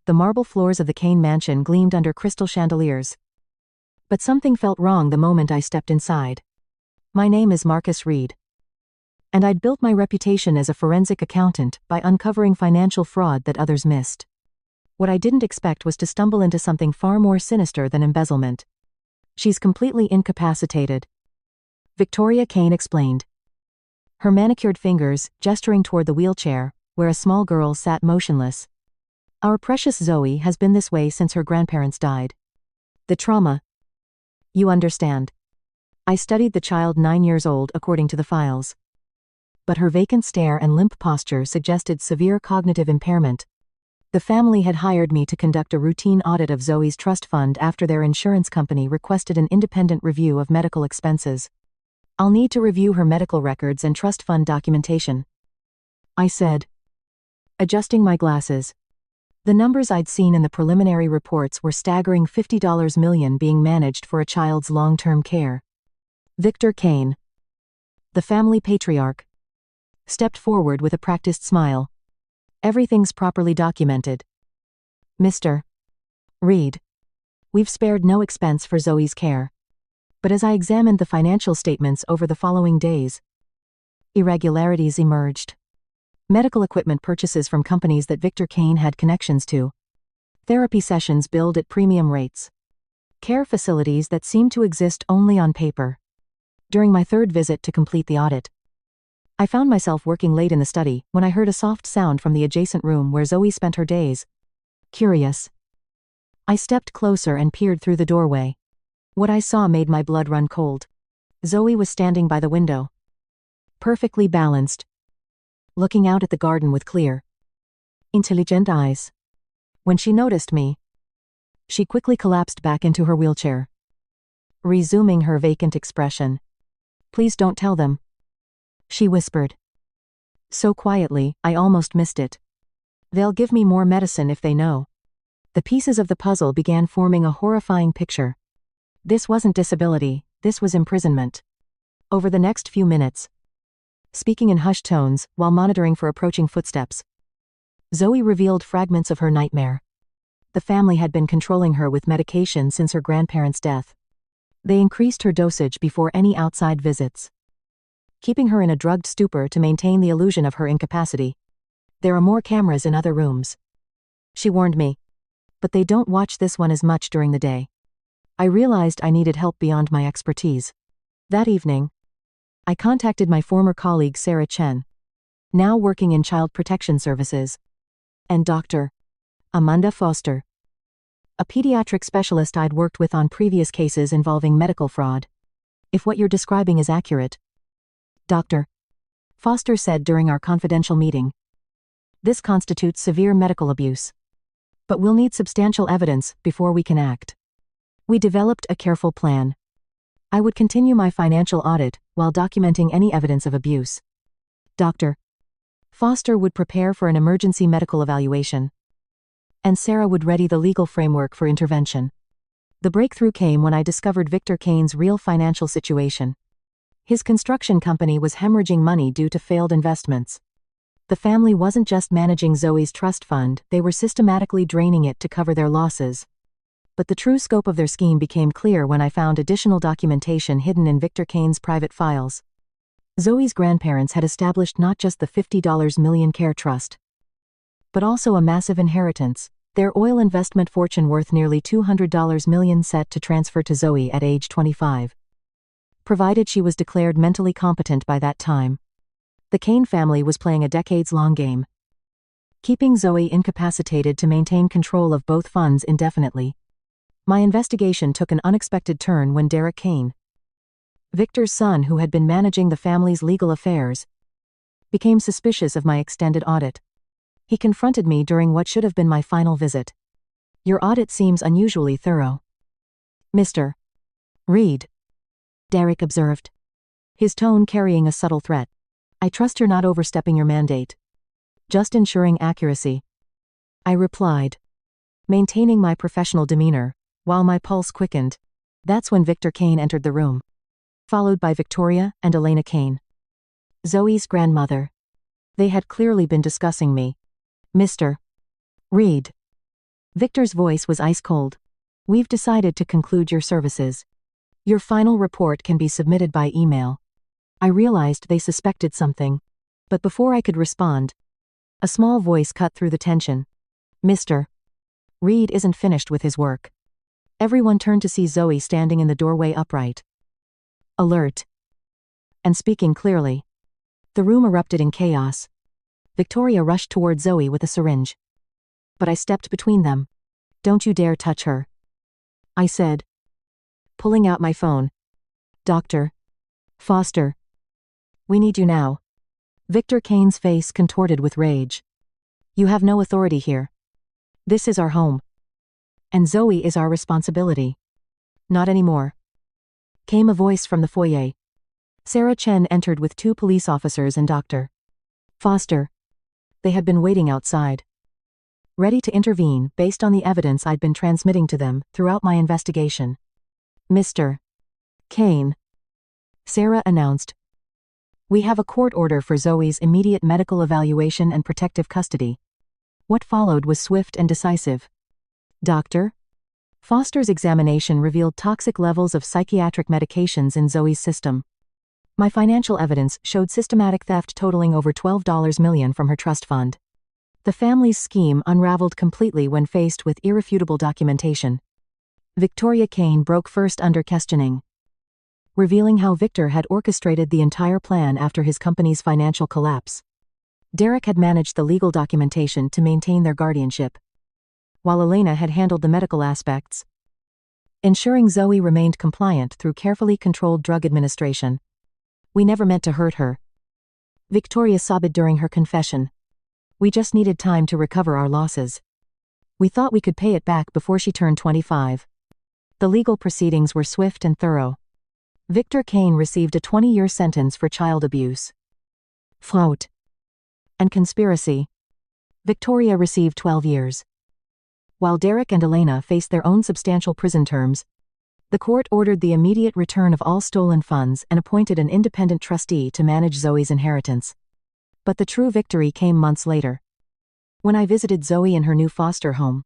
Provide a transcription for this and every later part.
The marble floors of the Kane mansion gleamed under crystal chandeliers. But something felt wrong the moment I stepped inside. My name is Marcus Reed. And I'd built my reputation as a forensic accountant by uncovering financial fraud that others missed. What I didn't expect was to stumble into something far more sinister than embezzlement. She's completely incapacitated, Victoria Kane explained, her manicured fingers gesturing toward the wheelchair, where a small girl sat motionless. Our precious Zoe has been this way since her grandparents died. The trauma. You understand. I studied the child 9 years old according to the files. But her vacant stare and limp posture suggested severe cognitive impairment. The family had hired me to conduct a routine audit of Zoe's trust fund after their insurance company requested an independent review of medical expenses. I'll need to review her medical records and trust fund documentation, I said, adjusting my glasses. The numbers I'd seen in the preliminary reports were staggering $50 million being managed for a child's long-term care. Victor Kane, the family patriarch, stepped forward with a practiced smile. Everything's properly documented. Mr. Reed, we've spared no expense for Zoe's care. But as I examined the financial statements over the following days, irregularities emerged. Medical equipment purchases from companies that Victor Kane had connections to. Therapy sessions billed at premium rates. Care facilities that seemed to exist only on paper. During my third visit to complete the audit, I found myself working late in the study when I heard a soft sound from the adjacent room where Zoe spent her days. Curious, I stepped closer and peered through the doorway. What I saw made my blood run cold. Zoe was standing by the window, perfectly balanced, looking out at the garden with clear, intelligent eyes. When she noticed me, she quickly collapsed back into her wheelchair, resuming her vacant expression. Please don't tell them, she whispered. So quietly, I almost missed it. They'll give me more medicine if they know. The pieces of the puzzle began forming a horrifying picture. This wasn't disability, this was imprisonment. Over the next few minutes, speaking in hushed tones while monitoring for approaching footsteps, Zoe revealed fragments of her nightmare. The family had been controlling her with medication since her grandparents' death. They increased her dosage before any outside visits, keeping her in a drugged stupor to maintain the illusion of her incapacity. There are more cameras in other rooms, she warned me, but they don't watch this one as much during the day. I realized I needed help beyond my expertise. That evening, I contacted my former colleague Sarah Chen, now working in Child Protection Services, and Dr. Amanda Foster, a pediatric specialist I'd worked with on previous cases involving medical fraud. If what you're describing is accurate, Dr. Foster said during our confidential meeting, this constitutes severe medical abuse. But we'll need substantial evidence before we can act. We developed a careful plan. I would continue my financial audit while documenting any evidence of abuse. Dr. Foster would prepare for an emergency medical evaluation, and Sarah would ready the legal framework for intervention. The breakthrough came when I discovered Victor Kane's real financial situation. His construction company was hemorrhaging money due to failed investments. The family wasn't just managing Zoe's trust fund, they were systematically draining it to cover their losses. But the true scope of their scheme became clear when I found additional documentation hidden in Victor Kane's private files. Zoe's grandparents had established not just the $50 million care trust, but also a massive inheritance, their oil investment fortune worth nearly $200 million set to transfer to Zoe at age 25. Provided she was declared mentally competent by that time. The Kane family was playing a decades-long game, keeping Zoe incapacitated to maintain control of both funds indefinitely. My investigation took an unexpected turn when Derek Kane, Victor's son who had been managing the family's legal affairs, became suspicious of my extended audit. He confronted me during what should have been my final visit. Your audit seems unusually thorough, Mr. Reed, Derek observed, his tone carrying a subtle threat. I trust you're not overstepping your mandate. Just ensuring accuracy, I replied, maintaining my professional demeanor, while my pulse quickened. That's when Victor Kane entered the room, followed by Victoria and Elena Kane, Zoe's grandmother. They had clearly been discussing me. Mr. Reed, Victor's voice was ice cold. We've decided to conclude your services. Your final report can be submitted by email. I realized they suspected something. But before I could respond, a small voice cut through the tension. Mr. Reed isn't finished with his work. Everyone turned to see Zoe standing in the doorway upright, alert, and speaking clearly. The room erupted in chaos. Victoria rushed toward Zoe with a syringe. But I stepped between them. Don't you dare touch her, I said, pulling out my phone. Dr. Foster. We need you now. Victor Kane's face contorted with rage. You have no authority here. This is our home. And Zoe is our responsibility. Not anymore. Came a voice from the foyer. Sarah Chen entered with 2 police officers and Dr. Foster. They had been waiting outside, ready to intervene based on the evidence I'd been transmitting to them throughout my investigation. Mr. Kane, Sarah announced. We have a court order for Zoe's immediate medical evaluation and protective custody. What followed was swift and decisive. Dr. Foster's examination revealed toxic levels of psychiatric medications in Zoe's system. My financial evidence showed systematic theft totaling over $12 million from her trust fund. The family's scheme unraveled completely when faced with irrefutable documentation. Victoria Kane broke first under questioning, revealing how Victor had orchestrated the entire plan after his company's financial collapse. Derek had managed the legal documentation to maintain their guardianship, while Elena had handled the medical aspects, ensuring Zoe remained compliant through carefully controlled drug administration. We never meant to hurt her, Victoria sobbed during her confession. We just needed time to recover our losses. We thought we could pay it back before she turned 25. The legal proceedings were swift and thorough. Victor Kane received a 20-year sentence for child abuse, fraud, and conspiracy. Victoria received 12 years. While Derek and Elena faced their own substantial prison terms, the court ordered the immediate return of all stolen funds and appointed an independent trustee to manage Zoe's inheritance. But the true victory came months later. When I visited Zoe in her new foster home,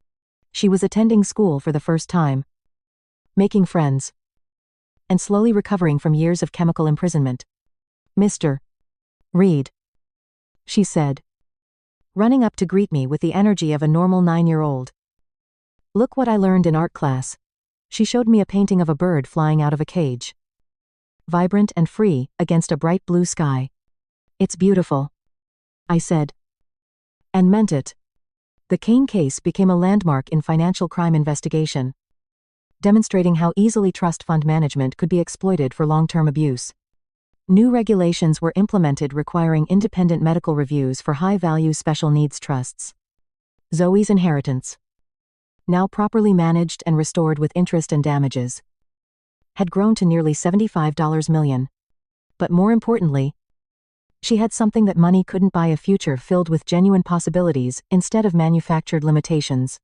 she was attending school for the first time, making friends, and slowly recovering from years of chemical imprisonment. Mr. Reed, she said, running up to greet me with the energy of a normal 9-year-old. Look what I learned in art class. She showed me a painting of a bird flying out of a cage, vibrant and free against a bright blue sky. It's beautiful, I said, and meant it. The Kane case became a landmark in financial crime investigation, demonstrating how easily trust fund management could be exploited for long-term abuse. New regulations were implemented requiring independent medical reviews for high-value special needs trusts. Zoe's inheritance, now properly managed and restored with interest and damages, had grown to nearly $75 million. But more importantly, she had something that money couldn't buy: a future filled with genuine possibilities instead of manufactured limitations.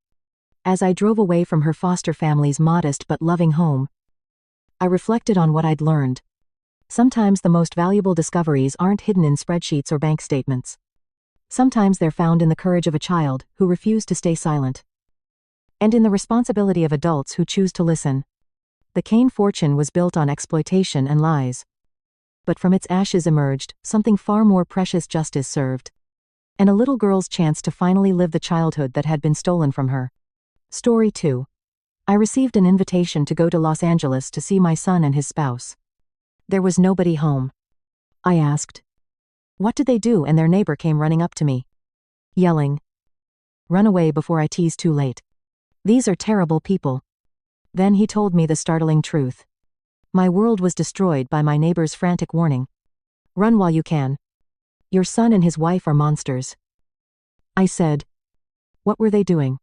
As I drove away from her foster family's modest but loving home, I reflected on what I'd learned. Sometimes the most valuable discoveries aren't hidden in spreadsheets or bank statements. Sometimes they're found in the courage of a child who refused to stay silent, and in the responsibility of adults who choose to listen. The Kane fortune was built on exploitation and lies. But from its ashes emerged something far more precious: justice served, and a little girl's chance to finally live the childhood that had been stolen from her. Story 2. I received an invitation to go to Los Angeles to see my son and his spouse. There was nobody home. I asked, what did they do? And their neighbor came running up to me, yelling, run away before I tease too late. These are terrible people. Then he told me the startling truth. My world was destroyed by my neighbor's frantic warning. Run while you can. Your son and his wife are monsters. I said, what were they doing?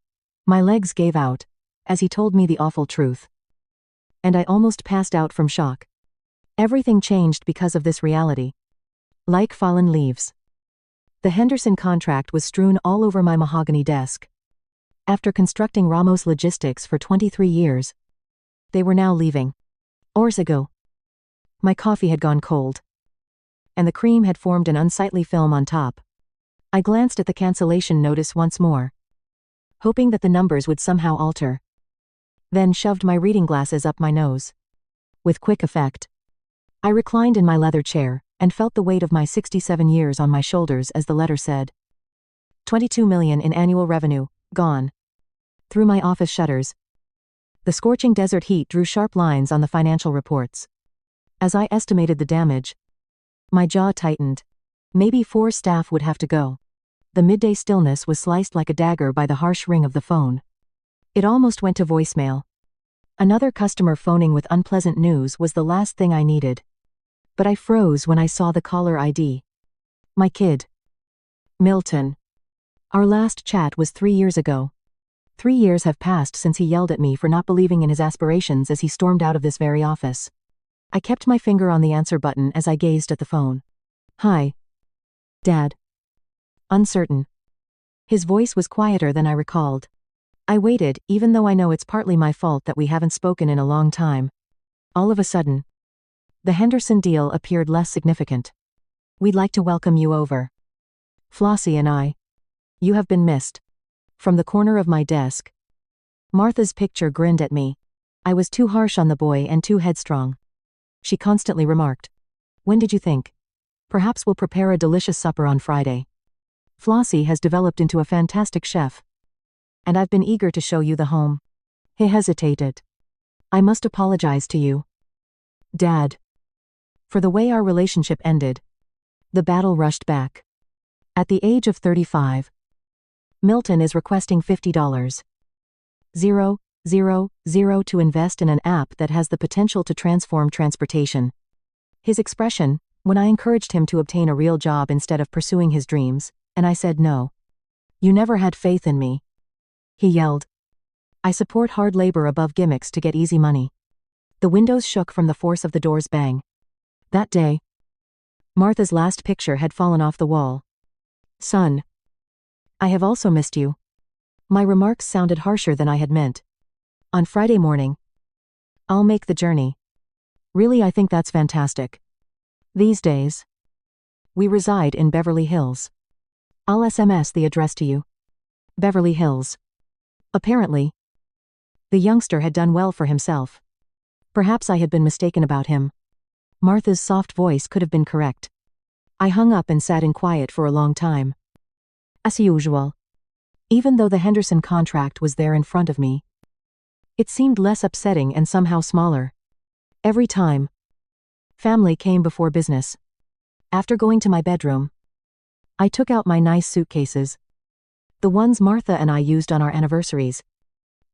My legs gave out as he told me the awful truth, and I almost passed out from shock. Everything changed because of this reality. Like fallen leaves, the Henderson contract was strewn all over my mahogany desk. After constructing Ramos Logistics for 23 years, they were now leaving. Hours ago. My coffee had gone cold, and the cream had formed an unsightly film on top. I glanced at the cancellation notice once more. hoping that the numbers would somehow alter. Then shoved my reading glasses up my nose. With quick effect, I reclined in my leather chair and felt the weight of my 67 years on my shoulders as the letter said, 22 million in annual revenue, gone. Through my office shutters, the scorching desert heat drew sharp lines on the financial reports. As I estimated the damage, my jaw tightened. Maybe 4 staff would have to go. The midday stillness was sliced like a dagger by the harsh ring of the phone. It almost went to voicemail. Another customer phoning with unpleasant news was the last thing I needed. But I froze when I saw the caller ID. My kid. Milton. Our last chat was 3 years ago. 3 years have passed since he yelled at me for not believing in his aspirations as he stormed out of this very office. I kept my finger on the answer button as I gazed at the phone. Hi. Dad. Uncertain. His voice was quieter than I recalled. I waited, even though I know it's partly my fault that we haven't spoken in a long time. All of a sudden, the Henderson deal appeared less significant. We'd like to welcome you over. Flossie and I. You have been missed. From the corner of my desk, Martha's picture grinned at me. I was too harsh on the boy and too headstrong. She constantly remarked, when did you think? Perhaps we'll prepare a delicious supper on Friday. Flossie has developed into a fantastic chef. And I've been eager to show you the home. He hesitated. I must apologize to you, Dad, for the way our relationship ended. The battle rushed back. At the age of 35, Milton is requesting $50,000 to invest in an app that has the potential to transform transportation. His expression, when I encouraged him to obtain a real job instead of pursuing his dreams, and I said no. You never had faith in me. He yelled. I support hard labor above gimmicks to get easy money. The windows shook from the force of the door's bang. That day, Martha's last picture had fallen off the wall. Son. I have also missed you. My remarks sounded harsher than I had meant. On Friday morning, I'll make the journey. Really, I think that's fantastic. These days, we reside in Beverly Hills. I'll SMS the address to you. Beverly Hills. Apparently, the youngster had done well for himself. Perhaps I had been mistaken about him. Martha's soft voice could have been correct. I hung up and sat in quiet for a long time. As usual. Even though the Henderson contract was there in front of me, it seemed less upsetting and somehow smaller. Every time, family came before business. After going to my bedroom, I took out my nice suitcases. The ones Martha and I used on our anniversaries.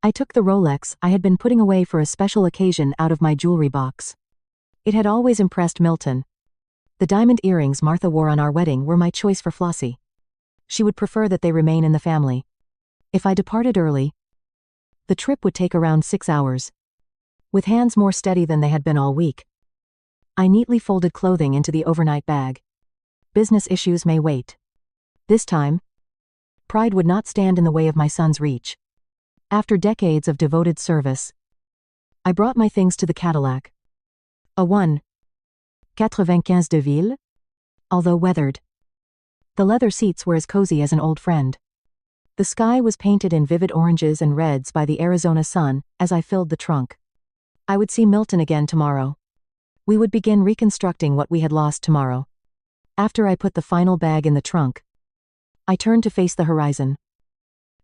I took the Rolex I had been putting away for a special occasion out of my jewelry box. It had always impressed Milton. The diamond earrings Martha wore on our wedding were my choice for Flossie. She would prefer that they remain in the family. If I departed early, the trip would take around 6 hours. With hands more steady than they had been all week, I neatly folded clothing into the overnight bag. Business issues may wait. This time, pride would not stand in the way of my son's reach. After decades of devoted service, I brought my things to the Cadillac. A 1.95 de ville, although weathered. The leather seats were as cozy as an old friend. The sky was painted in vivid oranges and reds by the Arizona sun as I filled the trunk. I would see Milton again tomorrow. We would begin reconstructing what we had lost tomorrow. After I put the final bag in the trunk, I turned to face the horizon,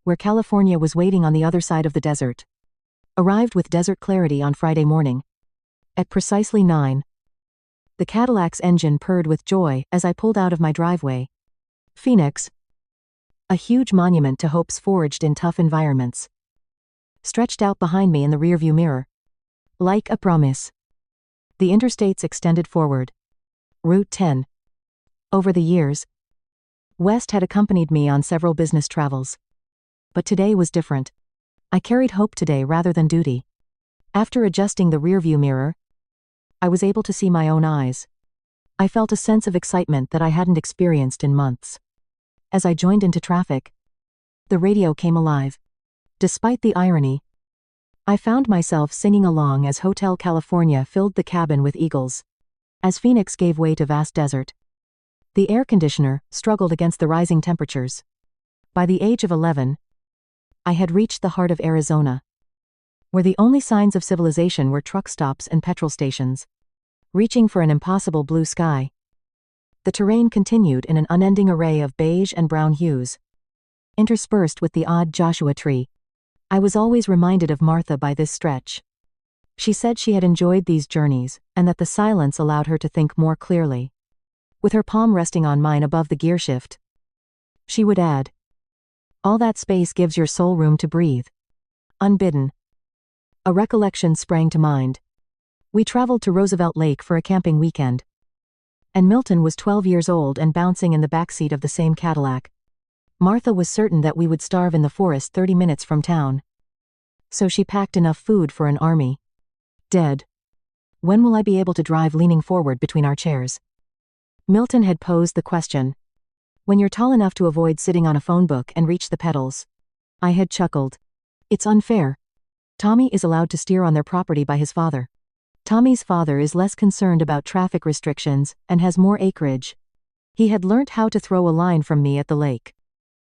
where California was waiting on the other side of the desert. Arrived with desert clarity on Friday morning. At precisely 9, the Cadillac's engine purred with joy as I pulled out of my driveway. Phoenix, a huge monument to hopes forged in tough environments, stretched out behind me in the rearview mirror. Like a promise. The interstates extended forward. Route 10. Over the years, West had accompanied me on several business travels. But today was different. I carried hope today rather than duty. After adjusting the rearview mirror, I was able to see my own eyes. I felt a sense of excitement that I hadn't experienced in months. As I joined into traffic, the radio came alive. Despite the irony, I found myself singing along as Hotel California filled the cabin with eagles. As Phoenix gave way to vast desert, the air conditioner struggled against the rising temperatures. By the age of 11, I had reached the heart of Arizona, where the only signs of civilization were truck stops and petrol stations. Reaching for an impossible blue sky, the terrain continued in an unending array of beige and brown hues, interspersed with the odd Joshua tree. I was always reminded of Martha by this stretch. She said she had enjoyed these journeys, and that the silence allowed her to think more clearly. With her palm resting on mine above the gearshift, she would add, "All that space gives your soul room to breathe." Unbidden, a recollection sprang to mind. We traveled to Roosevelt Lake for a camping weekend, and Milton was 12 years old and bouncing in the backseat of the same Cadillac. Martha was certain that we would starve in the forest 30 minutes from town, so she packed enough food for an army. Dead. When will I be able to drive leaning forward between our chairs? Milton had posed the question. When you're tall enough to avoid sitting on a phone book and reach the pedals. I had chuckled. It's unfair. Tommy is allowed to steer on their property by his father. Tommy's father is less concerned about traffic restrictions and has more acreage. He had learnt how to throw a line from me at the lake,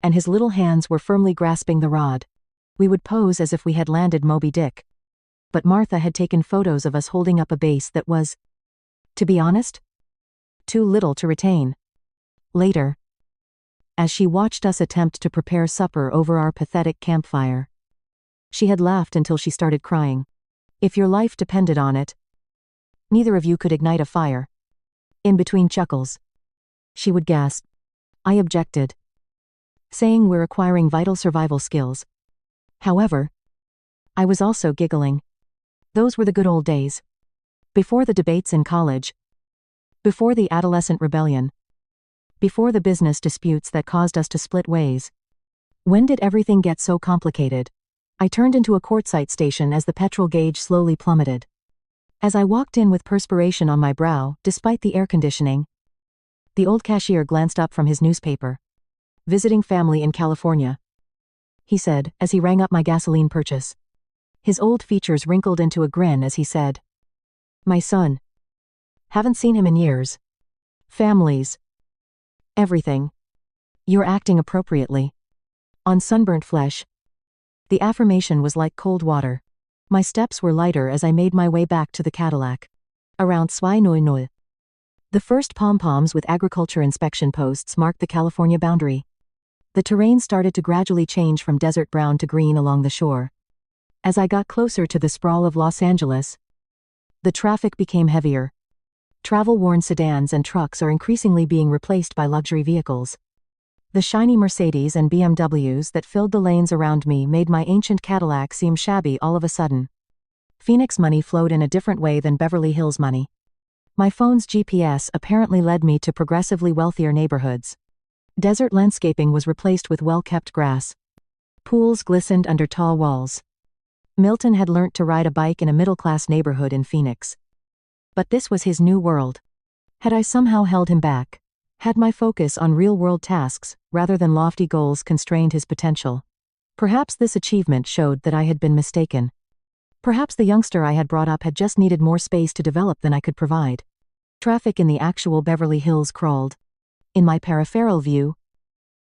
and his little hands were firmly grasping the rod. We would pose as if we had landed Moby Dick. But Martha had taken photos of us holding up a base that was, to be honest, too little to retain. Later, as she watched us attempt to prepare supper over our pathetic campfire, she had laughed until she started crying. If your life depended on it, neither of you could ignite a fire. In between chuckles, she would gasp. I objected, saying we're acquiring vital survival skills. However, I was also giggling. Those were the good old days. Before the debates in college. Before the adolescent rebellion. Before the business disputes that caused us to split ways. When did everything get so complicated? I turned into a quartzite station as the petrol gauge slowly plummeted. As I walked in with perspiration on my brow, despite the air conditioning, the old cashier glanced up from his newspaper. Visiting family in California, he said, as he rang up my gasoline purchase. His old features wrinkled into a grin as he said, "My son. Haven't seen him in years. Families. Everything. You're acting appropriately." On sunburnt flesh. The affirmation was like cold water. My steps were lighter as I made my way back to the Cadillac. Around 200. The first pom-poms with agriculture inspection posts marked the California boundary. The terrain started to gradually change from desert brown to green along the shore. As I got closer to the sprawl of Los Angeles, the traffic became heavier. Travel-worn sedans and trucks are increasingly being replaced by luxury vehicles. The shiny Mercedes and BMWs that filled the lanes around me made my ancient Cadillac seem shabby all of a sudden. Phoenix money flowed in a different way than Beverly Hills money. My phone's GPS apparently led me to progressively wealthier neighborhoods. Desert landscaping was replaced with well-kept grass. Pools glistened under tall walls. Milton had learnt to ride a bike in a middle-class neighborhood in Phoenix. But this was his new world. Had I somehow held him back? Had my focus on real-world tasks, rather than lofty goals, constrained his potential? Perhaps this achievement showed that I had been mistaken. Perhaps the youngster I had brought up had just needed more space to develop than I could provide. Traffic in the actual Beverly Hills crawled. In my peripheral view,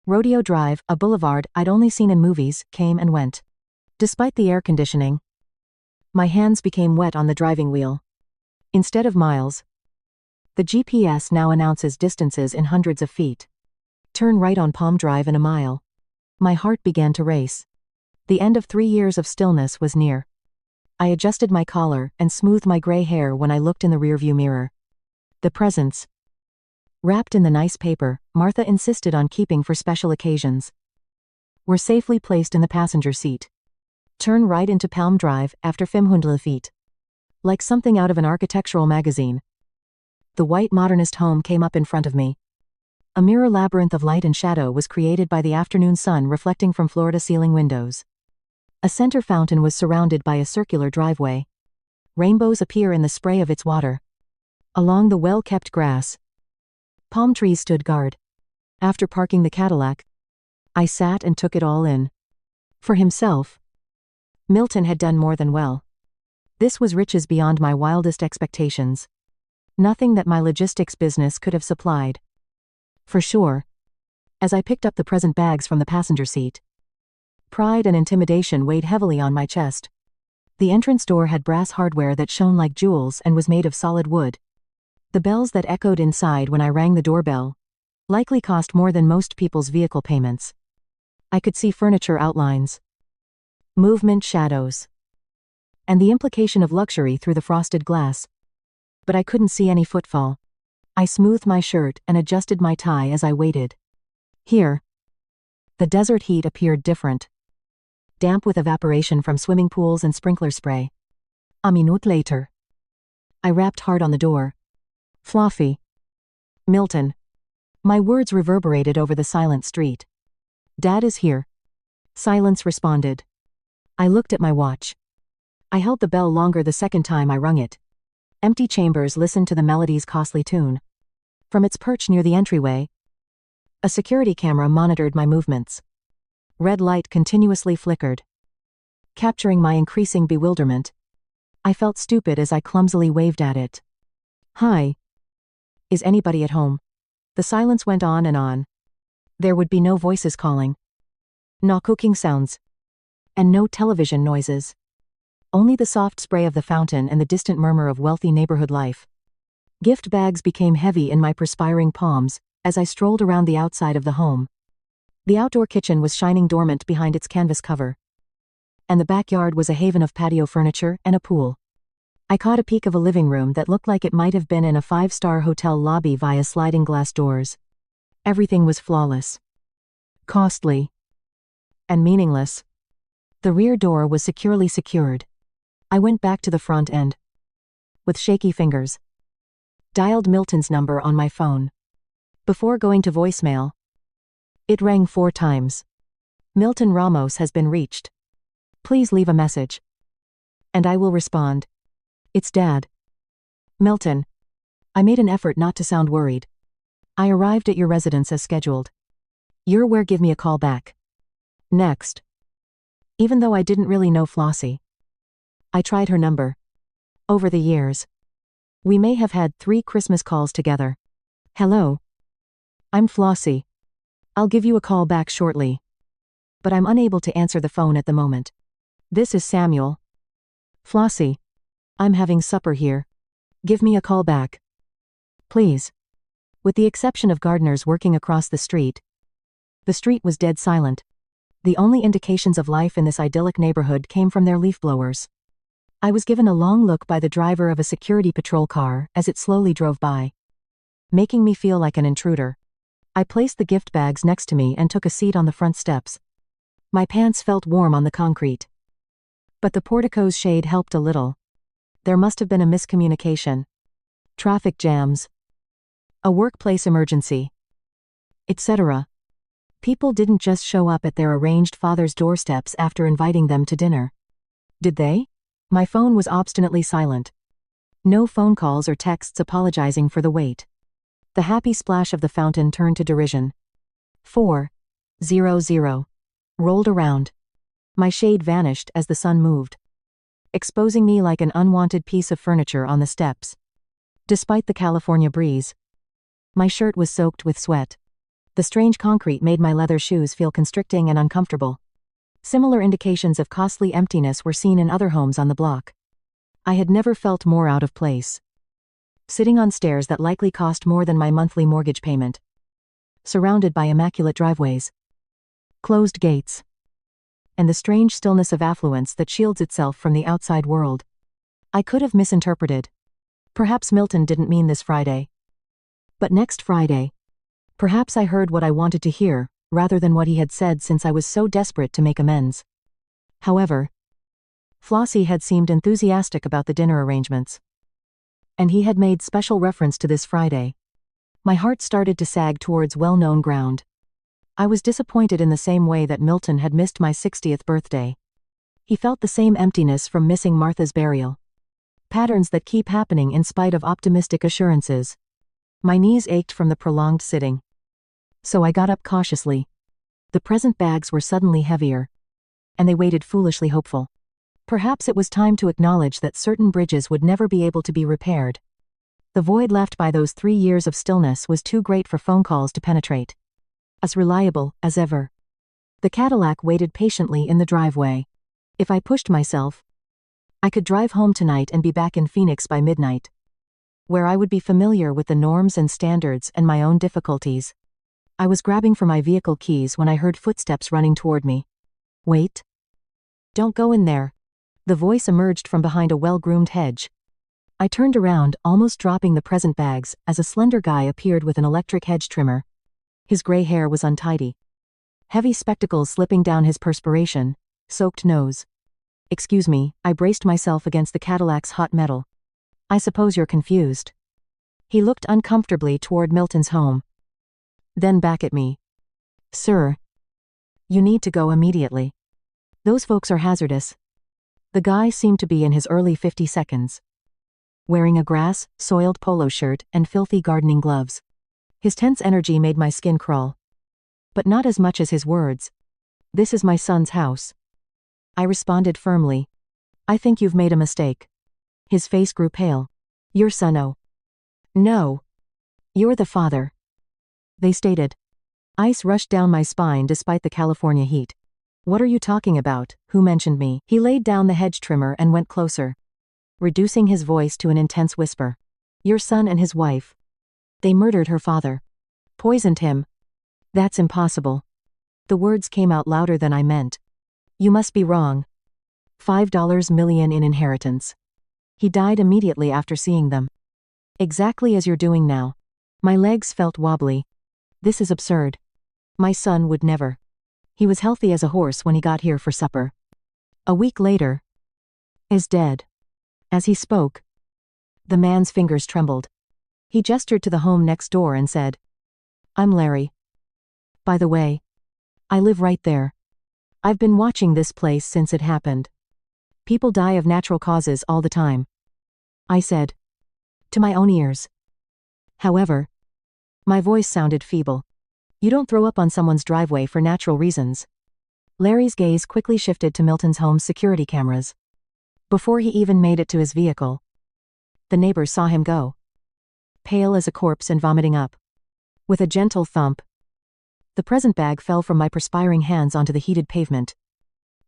Rodeo Drive, a boulevard I'd only seen in movies, came and went. Despite the air conditioning, my hands became wet on the driving wheel. Instead of miles, the GPS now announces distances in hundreds of feet. Turn right on Palm Drive in a mile. My heart began to race. The end of 3 years of stillness was near. I adjusted my collar and smoothed my gray hair when I looked in the rearview mirror. The presents, wrapped in the nice paper Martha insisted on keeping for special occasions, were safely placed in the passenger seat. Turn right into Palm Drive after 500 feet. Like something out of an architectural magazine, the white modernist home came up in front of me. A mirror labyrinth of light and shadow was created by the afternoon sun reflecting from floor-to-ceiling windows. A center fountain was surrounded by a circular driveway. Rainbows appear in the spray of its water. Along the well-kept grass, palm trees stood guard. After parking the Cadillac, I sat and took it all in. For himself, Milton had done more than well. This was riches beyond my wildest expectations. Nothing that my logistics business could have supplied. For sure. As I picked up the present bags from the passenger seat, Pride and intimidation weighed heavily on my chest. The entrance door had brass hardware that shone like jewels and was made of solid wood. The bells that echoed inside when I rang the doorbell likely cost more than most people's vehicle payments. I could see furniture outlines, movement shadows, and the implication of luxury through the frosted glass. But I couldn't see any footfall. I smoothed my shirt and adjusted my tie as I waited. Here, the desert heat appeared different, damp with evaporation from swimming pools and sprinkler spray. A minute later, I rapped hard on the door. Fluffy. Milton. My words reverberated over the silent street. Dad is here. Silence responded. I looked at my watch. I held the bell longer the second time I rung it. Empty chambers listened to the melody's costly tune. From its perch near the entryway, a security camera monitored my movements. Red light continuously flickered, capturing my increasing bewilderment. I felt stupid as I clumsily waved at it. Hi. Is anybody at home? The silence went on and on. There would be no voices calling, no cooking sounds, and no television noises. Only the soft spray of the fountain and the distant murmur of wealthy neighborhood life. Gift bags became heavy in my perspiring palms as I strolled around the outside of the home. The outdoor kitchen was shining dormant behind its canvas cover, and the backyard was a haven of patio furniture and a pool. I caught a peek of a living room that looked like it might have been in a five-star hotel lobby via sliding glass doors. Everything was flawless, costly, and meaningless. The rear door was securely secured. I went back to the front and, with shaky fingers, dialed Milton's number on my phone. Before going to voicemail, it rang 4 times. Milton Ramos has been reached. Please leave a message, and I will respond. It's Dad. Milton. I made an effort not to sound worried. I arrived at your residence as scheduled. You're where, give me a call back. Next. Even though I didn't really know Flossie, I tried her number. Over the years, we may have had 3 Christmas calls together. Hello. I'm Flossie. I'll give you a call back shortly. But I'm unable to answer the phone at the moment. This is Samuel. Flossie. I'm having supper here. Give me a call back. Please. With the exception of gardeners working across the street was dead silent. The only indications of life in this idyllic neighborhood came from their leaf blowers. I was given a long look by the driver of a security patrol car as it slowly drove by, making me feel like an intruder. I placed the gift bags next to me and took a seat on the front steps. My pants felt warm on the concrete, but the portico's shade helped a little. There must have been a miscommunication, traffic jams, a workplace emergency, etc. People didn't just show up at their arranged father's doorsteps after inviting them to dinner. Did they? My phone was obstinately silent. No phone calls or texts apologizing for the wait. The happy splash of the fountain turned to derision. 4:00 rolled around. My shade vanished as the sun moved, exposing me like an unwanted piece of furniture on the steps. Despite the California breeze, my shirt was soaked with sweat. The strange concrete made my leather shoes feel constricting and uncomfortable. Similar indications of costly emptiness were seen in other homes on the block. I had never felt more out of place, sitting on stairs that likely cost more than my monthly mortgage payment, surrounded by immaculate driveways, closed gates, and the strange stillness of affluence that shields itself from the outside world. I could have misinterpreted. Perhaps Milton didn't mean this Friday. But next Friday, perhaps I heard what I wanted to hear, rather than what he had said, since I was so desperate to make amends. However, Flossie had seemed enthusiastic about the dinner arrangements, and he had made special reference to this Friday. My heart started to sag towards well-known ground. I was disappointed in the same way that Milton had missed my 60th birthday. He felt the same emptiness from missing Martha's burial. Patterns that keep happening in spite of optimistic assurances. My knees ached from the prolonged sitting, so I got up cautiously. The present bags were suddenly heavier, and they waited foolishly hopeful. Perhaps it was time to acknowledge that certain bridges would never be able to be repaired. The void left by those 3 years of stillness was too great for phone calls to penetrate. As reliable as ever. The Cadillac waited patiently in the driveway. If I pushed myself, I could drive home tonight and be back in Phoenix by midnight, where I would be familiar with the norms and standards and my own difficulties. I was grabbing for my vehicle keys when I heard footsteps running toward me. Wait. Don't go in there. The voice emerged from behind a well-groomed hedge. I turned around, almost dropping the present bags, as a slender guy appeared with an electric hedge trimmer. His gray hair was untidy. Heavy spectacles slipping down his perspiration, soaked nose. Excuse me, I braced myself against the Cadillac's hot metal. I suppose you're confused. He looked uncomfortably toward Milton's home. Then back at me. Sir. You need to go immediately. Those folks are hazardous. The guy seemed to be in his early 50s, wearing a grass-soiled polo shirt and filthy gardening gloves. His tense energy made my skin crawl. But not as much as his words. This is my son's house. I responded firmly. I think you've made a mistake. His face grew pale. Your son? Oh. No. You're the father. They stated. Ice rushed down my spine despite the California heat. What are you talking about? Who mentioned me? He laid down the hedge trimmer and went closer, reducing his voice to an intense whisper. Your son and his wife. They murdered her father. Poisoned him. That's impossible. The words came out louder than I meant. You must be wrong. $5 million in inheritance. He died immediately after seeing them. Exactly as you're doing now. My legs felt wobbly. This is absurd. My son would never. He was healthy as a horse when he got here for supper. A week later. Is dead. As he spoke, the man's fingers trembled. He gestured to the home next door and said, I'm Larry. By the way, I live right there. I've been watching this place since it happened. People die of natural causes all the time. I said. To my own ears. However, my voice sounded feeble. You don't throw up on someone's driveway for natural reasons. Larry's gaze quickly shifted to Milton's home's security cameras. Before he even made it to his vehicle, the neighbors saw him go, pale as a corpse and vomiting up. With a gentle thump, the present bag fell from my perspiring hands onto the heated pavement.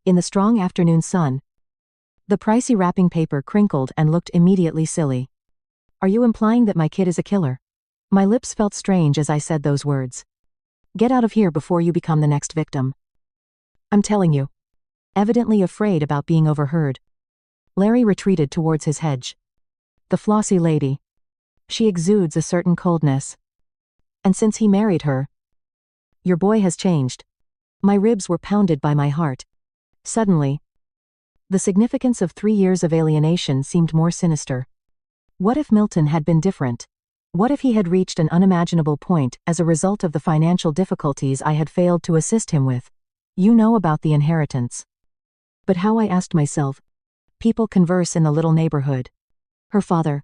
In the strong afternoon sun, the pricey wrapping paper crinkled and looked immediately silly. Are you implying that my kid is a killer? My lips felt strange as I said those words. Get out of here before you become the next victim. I'm telling you. Evidently afraid about being overheard, Larry retreated towards his hedge. The flossy lady. She exudes a certain coldness. And since he married her, your boy has changed. My ribs were pounded by my heart. Suddenly, the significance of 3 years of alienation seemed more sinister. What if Milton had been different? What if he had reached an unimaginable point as a result of the financial difficulties I had failed to assist him with? You know about the inheritance. But how, I asked myself. People converse in the little neighborhood. Her father,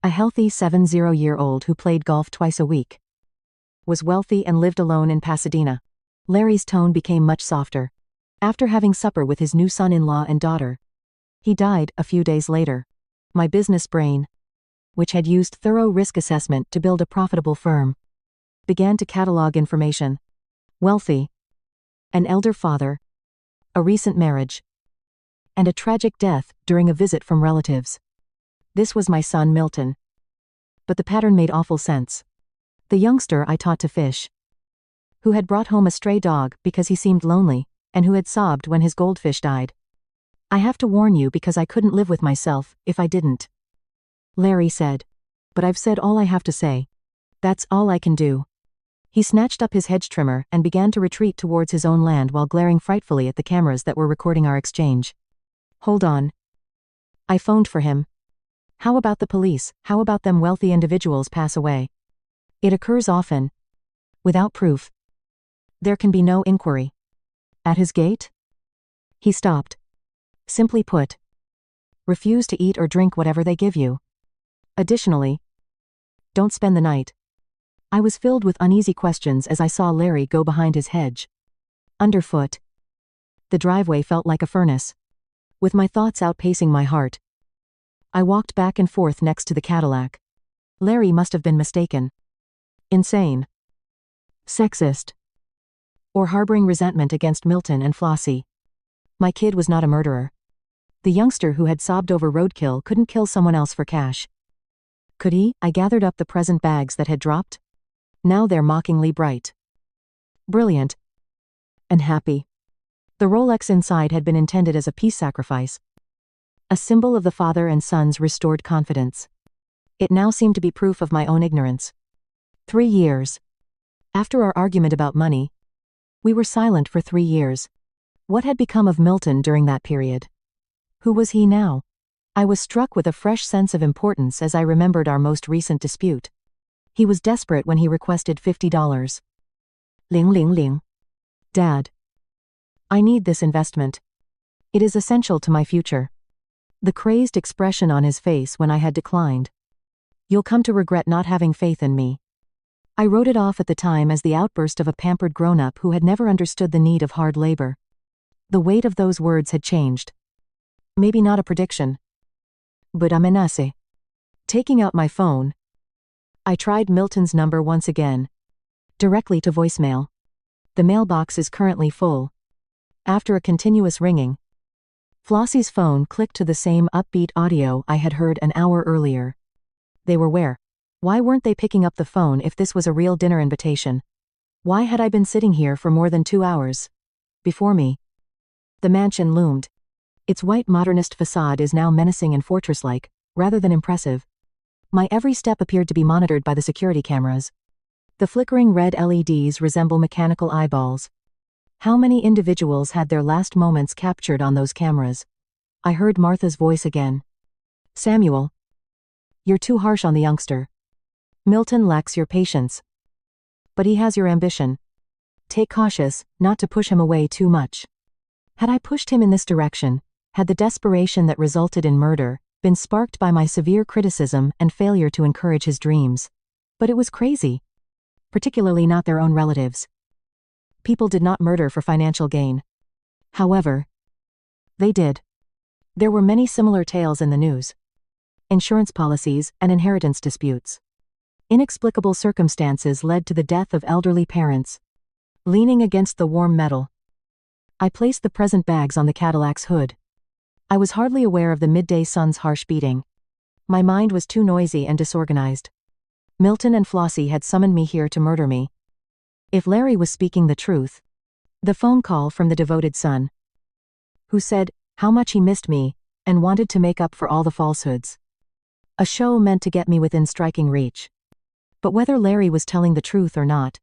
a healthy 70-year-old who played golf twice a week, was wealthy and lived alone in Pasadena. Larry's tone became much softer. After having supper with his new son-in-law and daughter, he died a few days later. My business brain, which had used thorough risk assessment to build a profitable firm, began to catalog information. Wealthy, an elder father, a recent marriage, and a tragic death during a visit from relatives. This was my son Milton. But the pattern made awful sense. The youngster I taught to fish, who had brought home a stray dog because he seemed lonely, and who had sobbed when his goldfish died. I have to warn you because I couldn't live with myself if I didn't. Larry said. But I've said all I have to say. That's all I can do. He snatched up his hedge trimmer and began to retreat towards his own land while glaring frightfully at the cameras that were recording our exchange. Hold on. I phoned for him. How about the police? How about them wealthy individuals pass away? It occurs often. Without proof. There can be no inquiry. At his gate? He stopped. Simply put, refuse to eat or drink whatever they give you. Additionally, don't spend the night. I was filled with uneasy questions as I saw Larry go behind his hedge. Underfoot, the driveway felt like a furnace, with my thoughts outpacing my heart. I walked back and forth next to the Cadillac. Larry must have been mistaken. Insane. Sexist. or harboring resentment against Milton and Flossie. My kid was not a murderer. The youngster who had sobbed over roadkill couldn't kill someone else for cash. Could he? I gathered up the present bags that had dropped. Now they're mockingly bright. Brilliant. And happy. The Rolex inside had been intended as a peace sacrifice. A symbol of the father and son's restored confidence. It now seemed to be proof of my own ignorance. 3 years. After our argument about money, we were silent for 3 years. What had become of Milton during that period? Who was he now? I was struck with a fresh sense of importance as I remembered our most recent dispute. He was desperate when he requested $50. Ling ling ling. Dad. I need this investment. It is essential to my future. The crazed expression on his face when I had declined. You'll come to regret not having faith in me. I wrote it off at the time as the outburst of a pampered grown-up who had never understood the need of hard labor. The weight of those words had changed. Maybe not a prediction, but a menace. Taking out my phone, I tried Milton's number once again. Directly to voicemail. The mailbox is currently full. After a continuous ringing, Flossie's phone clicked to the same upbeat audio I had heard an hour earlier. They were where? Why weren't they picking up the phone if this was a real dinner invitation? Why had I been sitting here for more than 2 hours? Before me, the mansion loomed. Its white modernist facade is now menacing and fortress-like, rather than impressive. My every step appeared to be monitored by the security cameras. The flickering red LEDs resemble mechanical eyeballs. How many individuals had their last moments captured on those cameras? I heard Martha's voice again. Samuel. You're too harsh on the youngster. Milton lacks your patience. But he has your ambition. Take cautious, not to push him away too much. Had I pushed him in this direction, had the desperation that resulted in murder been sparked by my severe criticism and failure to encourage his dreams? But it was crazy. Particularly not their own relatives. People did not murder for financial gain. However, they did. There were many similar tales in the news. Insurance policies and inheritance disputes. Inexplicable circumstances led to the death of elderly parents. Leaning against the warm metal, I placed the present bags on the Cadillac's hood. I was hardly aware of the midday sun's harsh beating. My mind was too noisy and disorganized. Milton and Flossie had summoned me here to murder me. If Larry was speaking the truth, the phone call from the devoted son, who said how much he missed me and wanted to make up for all the falsehoods. A show meant to get me within striking reach. But whether Larry was telling the truth or not,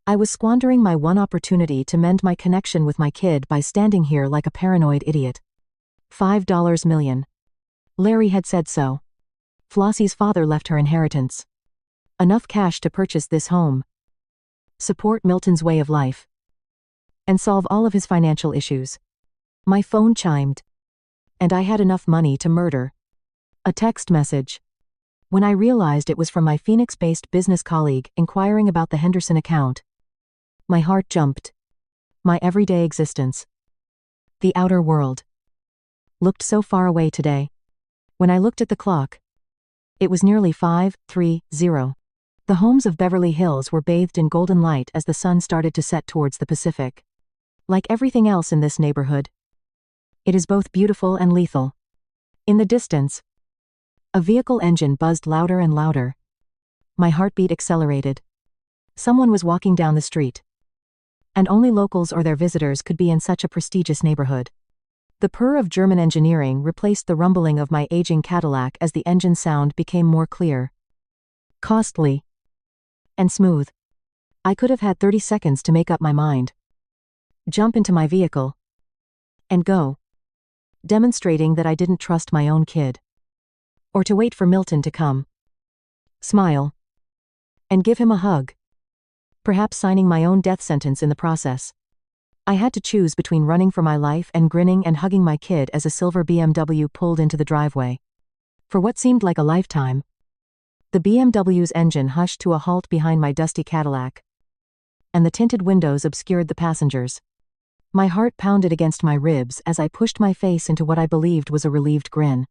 I was squandering my one opportunity to mend my connection with my kid by standing here like a paranoid idiot. $5 million. Larry had said so. Flossie's father left her inheritance. Enough cash to purchase this home, support Milton's way of life, and solve all of his financial issues. My phone chimed, and I had enough money to murder. A text message. When I realized it was from my Phoenix-based business colleague inquiring about the Henderson account, my heart jumped. My everyday existence, the outer world, looked so far away today. When I looked at the clock, it was nearly 5:30. The homes of Beverly Hills were bathed in golden light as the sun started to set towards the Pacific. Like everything else in this neighborhood, it is both beautiful and lethal. In the distance, a vehicle engine buzzed louder and louder. My heartbeat accelerated. Someone was walking down the street. And only locals or their visitors could be in such a prestigious neighborhood. The purr of German engineering replaced the rumbling of my aging Cadillac as the engine sound became more clear, costly, and smooth. I could have had 30 seconds to make up my mind. Jump into my vehicle and go, demonstrating that I didn't trust my own kid. Or to wait for Milton to come, smile, and give him a hug. Perhaps signing my own death sentence in the process. I had to choose between running for my life and grinning and hugging my kid as a silver BMW pulled into the driveway. For what seemed like a lifetime, the BMW's engine hushed to a halt behind my dusty Cadillac, and the tinted windows obscured the passengers. My heart pounded against my ribs as I pushed my face into what I believed was a relieved grin.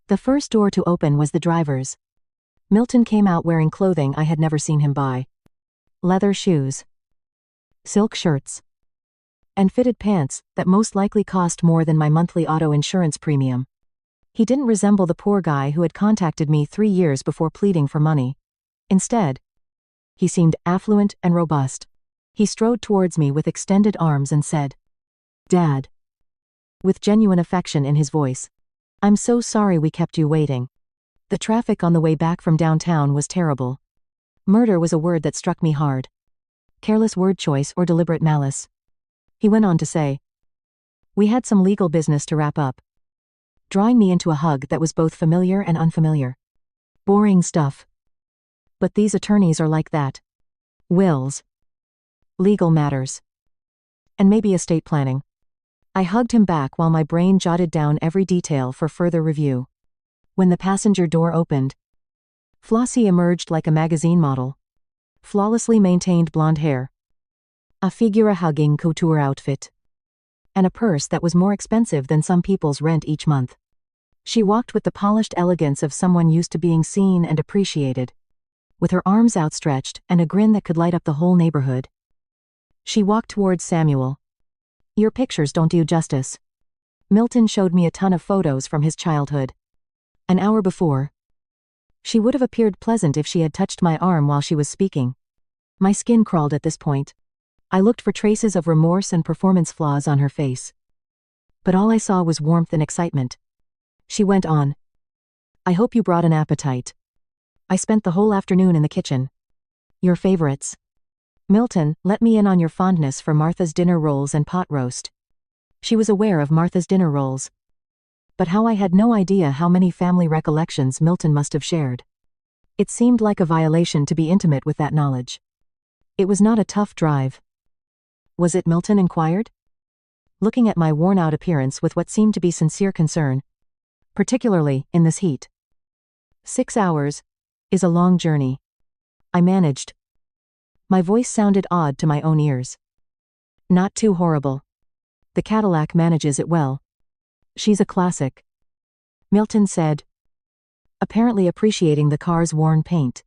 The first door to open was the driver's. Milton came out wearing clothing I had never seen him buy. Leather shoes, silk shirts, and fitted pants that most likely cost more than my monthly auto insurance premium. He didn't resemble the poor guy who had contacted me 3 years before pleading for money. Instead, he seemed affluent and robust. He strode towards me with extended arms and said, "Dad," with genuine affection in his voice. "I'm so sorry we kept you waiting. The traffic on the way back from downtown was terrible." Murder was a word that struck me hard. Careless word choice or deliberate malice. He went on to say, "We had some legal business to wrap up," drawing me into a hug that was both familiar and unfamiliar. "Boring stuff. But these attorneys are like that. Wills, legal matters, and maybe estate planning." I hugged him back while my brain jotted down every detail for further review. When the passenger door opened, Flossie emerged like a magazine model. Flawlessly maintained blonde hair, a figure-hugging couture outfit, and a purse that was more expensive than some people's rent each month. She walked with the polished elegance of someone used to being seen and appreciated, with her arms outstretched and a grin that could light up the whole neighborhood. She walked towards Samuel. "Your pictures don't do justice." Milton showed me a ton of photos from his childhood. An hour before, she would have appeared pleasant if she had touched my arm while she was speaking. My skin crawled at this point. I looked for traces of remorse and performance flaws on her face, but all I saw was warmth and excitement. She went on, "I hope you brought an appetite. I spent the whole afternoon in the kitchen. Your favorites." "Milton, let me in on your fondness for Martha's dinner rolls and pot roast." She was aware of Martha's dinner rolls, but how I had no idea how many family recollections Milton must have shared. It seemed like a violation to be intimate with that knowledge. It was not a tough drive. Was it? Milton inquired, looking at my worn-out appearance with what seemed to be sincere concern, particularly in this heat. 6 hours is a long journey, I managed. My voice sounded odd to my own ears. "Not too horrible. The Cadillac manages it well. She's a classic," Milton said, apparently appreciating the car's worn paint.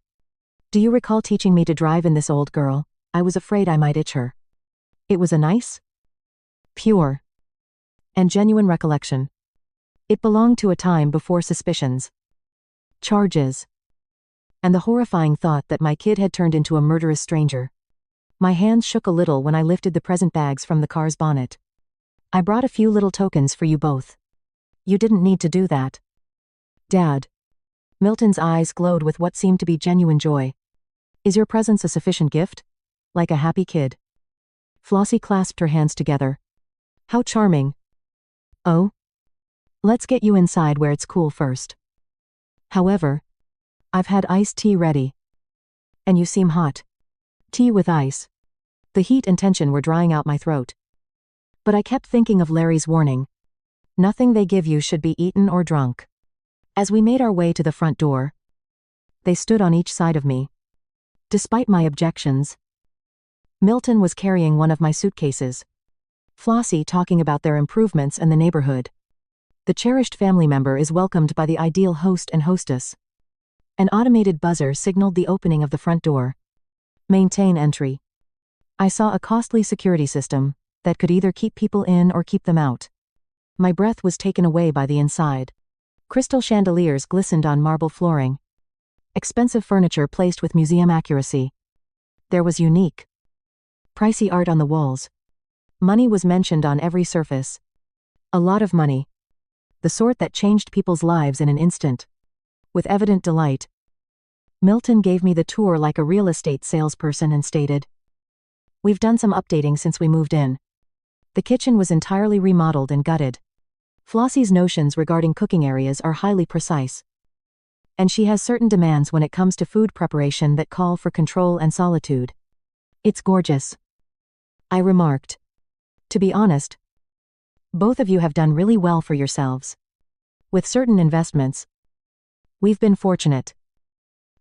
"Do you recall teaching me to drive in this old girl? I was afraid I might itch her." It was a nice, pure, and genuine recollection. It belonged to a time before suspicions, charges, and the horrifying thought that my kid had turned into a murderous stranger. My hands shook a little when I lifted the present bags from the car's bonnet. "I brought a few little tokens for you both." "You didn't need to do that, Dad." Milton's eyes glowed with what seemed to be genuine joy. "Is your presence a sufficient gift? Like a happy kid?" Flossie clasped her hands together. "How charming." "Oh? Let's get you inside where it's cool first. However, I've had iced tea ready. And you seem hot." Tea with ice. The heat and tension were drying out my throat. But I kept thinking of Larry's warning. Nothing they give you should be eaten or drunk. As we made our way to the front door, they stood on each side of me. Despite my objections, Milton was carrying one of my suitcases, Flossie talking about their improvements and the neighborhood. The cherished family member is welcomed by the ideal host and hostess. An automated buzzer signaled the opening of the front door. "Maintain entry." I saw a costly security system that could either keep people in or keep them out. My breath was taken away by the inside. Crystal chandeliers glistened on marble flooring. Expensive furniture placed with museum accuracy. There was unique, pricey art on the walls. Money was mentioned on every surface. A lot of money. The sort that changed people's lives in an instant. With evident delight, Milton gave me the tour like a real estate salesperson and stated, "We've done some updating since we moved in. The kitchen was entirely remodeled and gutted. Flossie's notions regarding cooking areas are highly precise. And she has certain demands when it comes to food preparation that call for control and solitude. It's gorgeous," I remarked. "To be honest, both of you have done really well for yourselves. With certain investments, we've been fortunate,"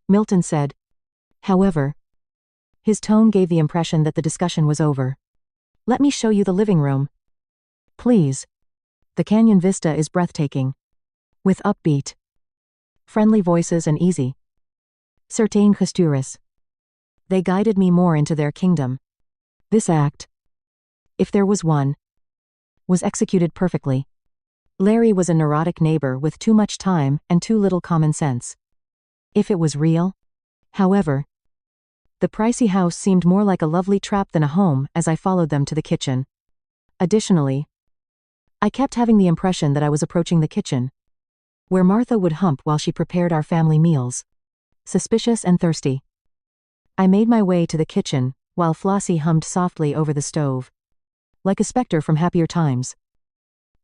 Milton said. However, his tone gave the impression that the discussion was over. "Let me show you the living room. Please. The canyon vista is breathtaking. With upbeat, friendly voices and easy, certain gestures. They guided me more into their kingdom. This act, if there was one, was executed perfectly. Larry was a neurotic neighbor with too much time and too little common sense. If it was real, however, the pricey house seemed more like a lovely trap than a home as I followed them to the kitchen. Additionally, I kept having the impression that I was approaching the kitchen, where Martha would hump while she prepared our family meals. Suspicious and thirsty, I made my way to the kitchen, while Flossie hummed softly over the stove. Like a specter from happier times.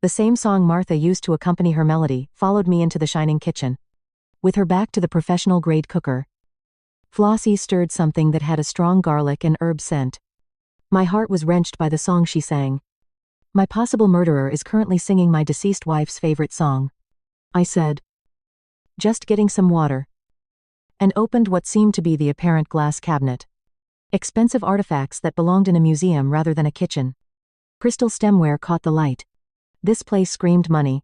The same song Martha used to accompany her melody followed me into the shining kitchen. With her back to the professional-grade cooker, Flossie stirred something that had a strong garlic and herb scent. My heart was wrenched by the song she sang. My possible murderer is currently singing my deceased wife's favorite song. I said, "Just getting some water," and opened what seemed to be the apparent glass cabinet. Expensive artifacts that belonged in a museum rather than a kitchen. Crystal stemware caught the light. This place screamed money.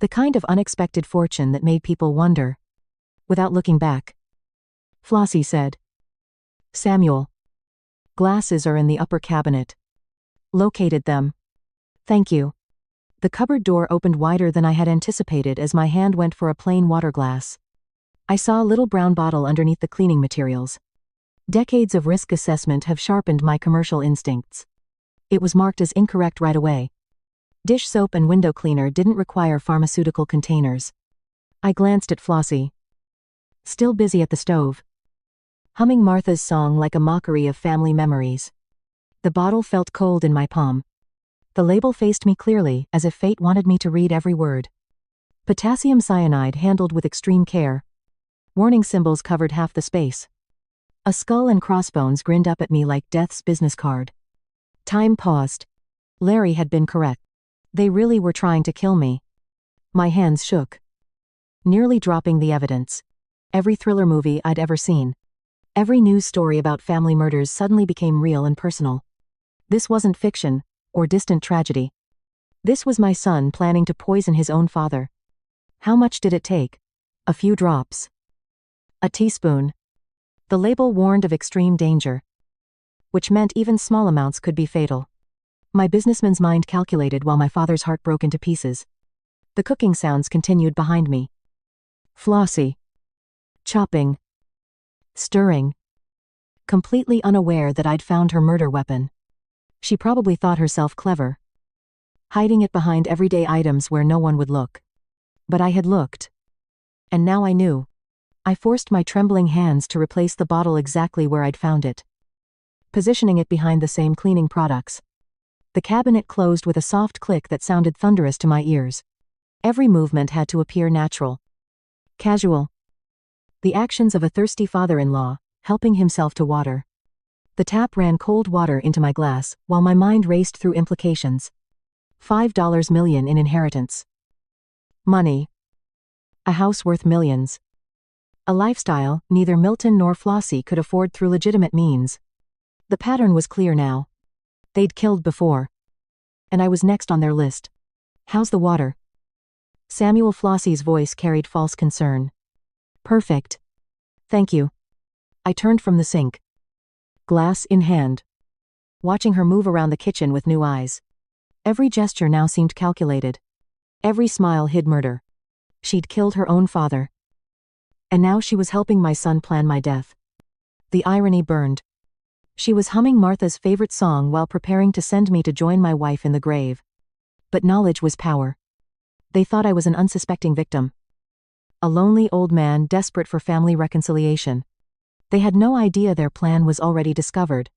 The kind of unexpected fortune that made people wonder. Without looking back, Flossie said, "Samuel, glasses are in the upper cabinet." Located them. Thank you. The cupboard door opened wider than I had anticipated as my hand went for a plain water glass. I saw a little brown bottle underneath the cleaning materials. Decades of risk assessment have sharpened my commercial instincts. It was marked as incorrect right away. Dish soap and window cleaner didn't require pharmaceutical containers. I glanced at Flossie, still busy at the stove, humming Martha's song like a mockery of family memories. The bottle felt cold in my palm. The label faced me clearly, as if fate wanted me to read every word. Potassium cyanide handled with extreme care. Warning symbols covered half the space. A skull and crossbones grinned up at me like death's business card. Time paused. Larry had been correct. They really were trying to kill me. My hands shook, nearly dropping the evidence. Every thriller movie I'd ever seen. Every news story about family murders suddenly became real and personal. This wasn't fiction, or distant tragedy. This was my son planning to poison his own father. How much did it take? A few drops. A teaspoon. The label warned of extreme danger, which meant even small amounts could be fatal. My businessman's mind calculated while my father's heart broke into pieces. The cooking sounds continued behind me. Flossie. Chopping. Stirring. Completely unaware that I'd found her murder weapon. She probably thought herself clever, hiding it behind everyday items where no one would look. But I had looked. And now I knew. I forced my trembling hands to replace the bottle exactly where I'd found it, positioning it behind the same cleaning products. The cabinet closed with a soft click that sounded thunderous to my ears. Every movement had to appear natural. Casual. The actions of a thirsty father-in-law, helping himself to water. The tap ran cold water into my glass, while my mind raced through implications. $5 million in inheritance. Money. A house worth millions. A lifestyle neither Milton nor Flossie could afford through legitimate means. The pattern was clear now. They'd killed before. And I was next on their list. How's the water? Samuel Flossie's voice carried false concern. Perfect. Thank you. I turned from the sink, glass in hand, watching her move around the kitchen with new eyes. Every gesture now seemed calculated. Every smile hid murder. She'd killed her own father. And now she was helping my son plan my death. The irony burned. She was humming Martha's favorite song while preparing to send me to join my wife in the grave. But knowledge was power. They thought I was an unsuspecting victim. A lonely old man desperate for family reconciliation. They had no idea their plan was already discovered.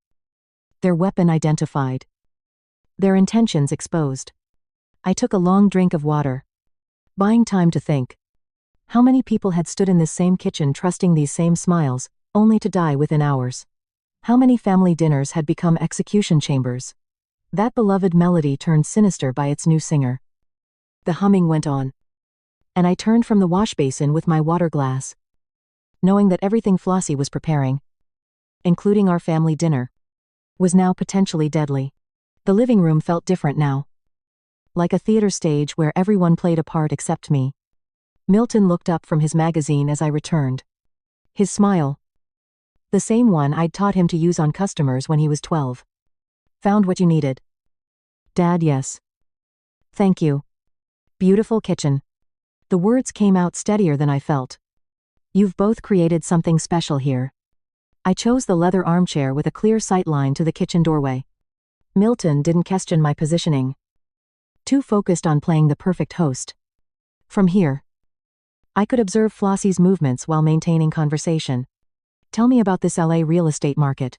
Their weapon identified. Their intentions exposed. I took a long drink of water, buying time to think. How many people had stood in this same kitchen trusting these same smiles, only to die within hours? How many family dinners had become execution chambers? That beloved melody turned sinister by its new singer. The humming went on. And I turned from the wash basin with my water glass, knowing that everything Flossie was preparing, including our family dinner, was now potentially deadly. The living room felt different now. Like a theater stage where everyone played a part except me. Milton looked up from his magazine as I returned. His smile, the same one I'd taught him to use on customers when he was 12, Found what you needed? Dad, yes. Thank you. Beautiful kitchen. The words came out steadier than I felt. You've both created something special here. I chose the leather armchair with a clear sight line to the kitchen doorway. Milton didn't question my positioning. Too focused on playing the perfect host. From here, I could observe Flossie's movements while maintaining conversation. Tell me about this LA real estate market,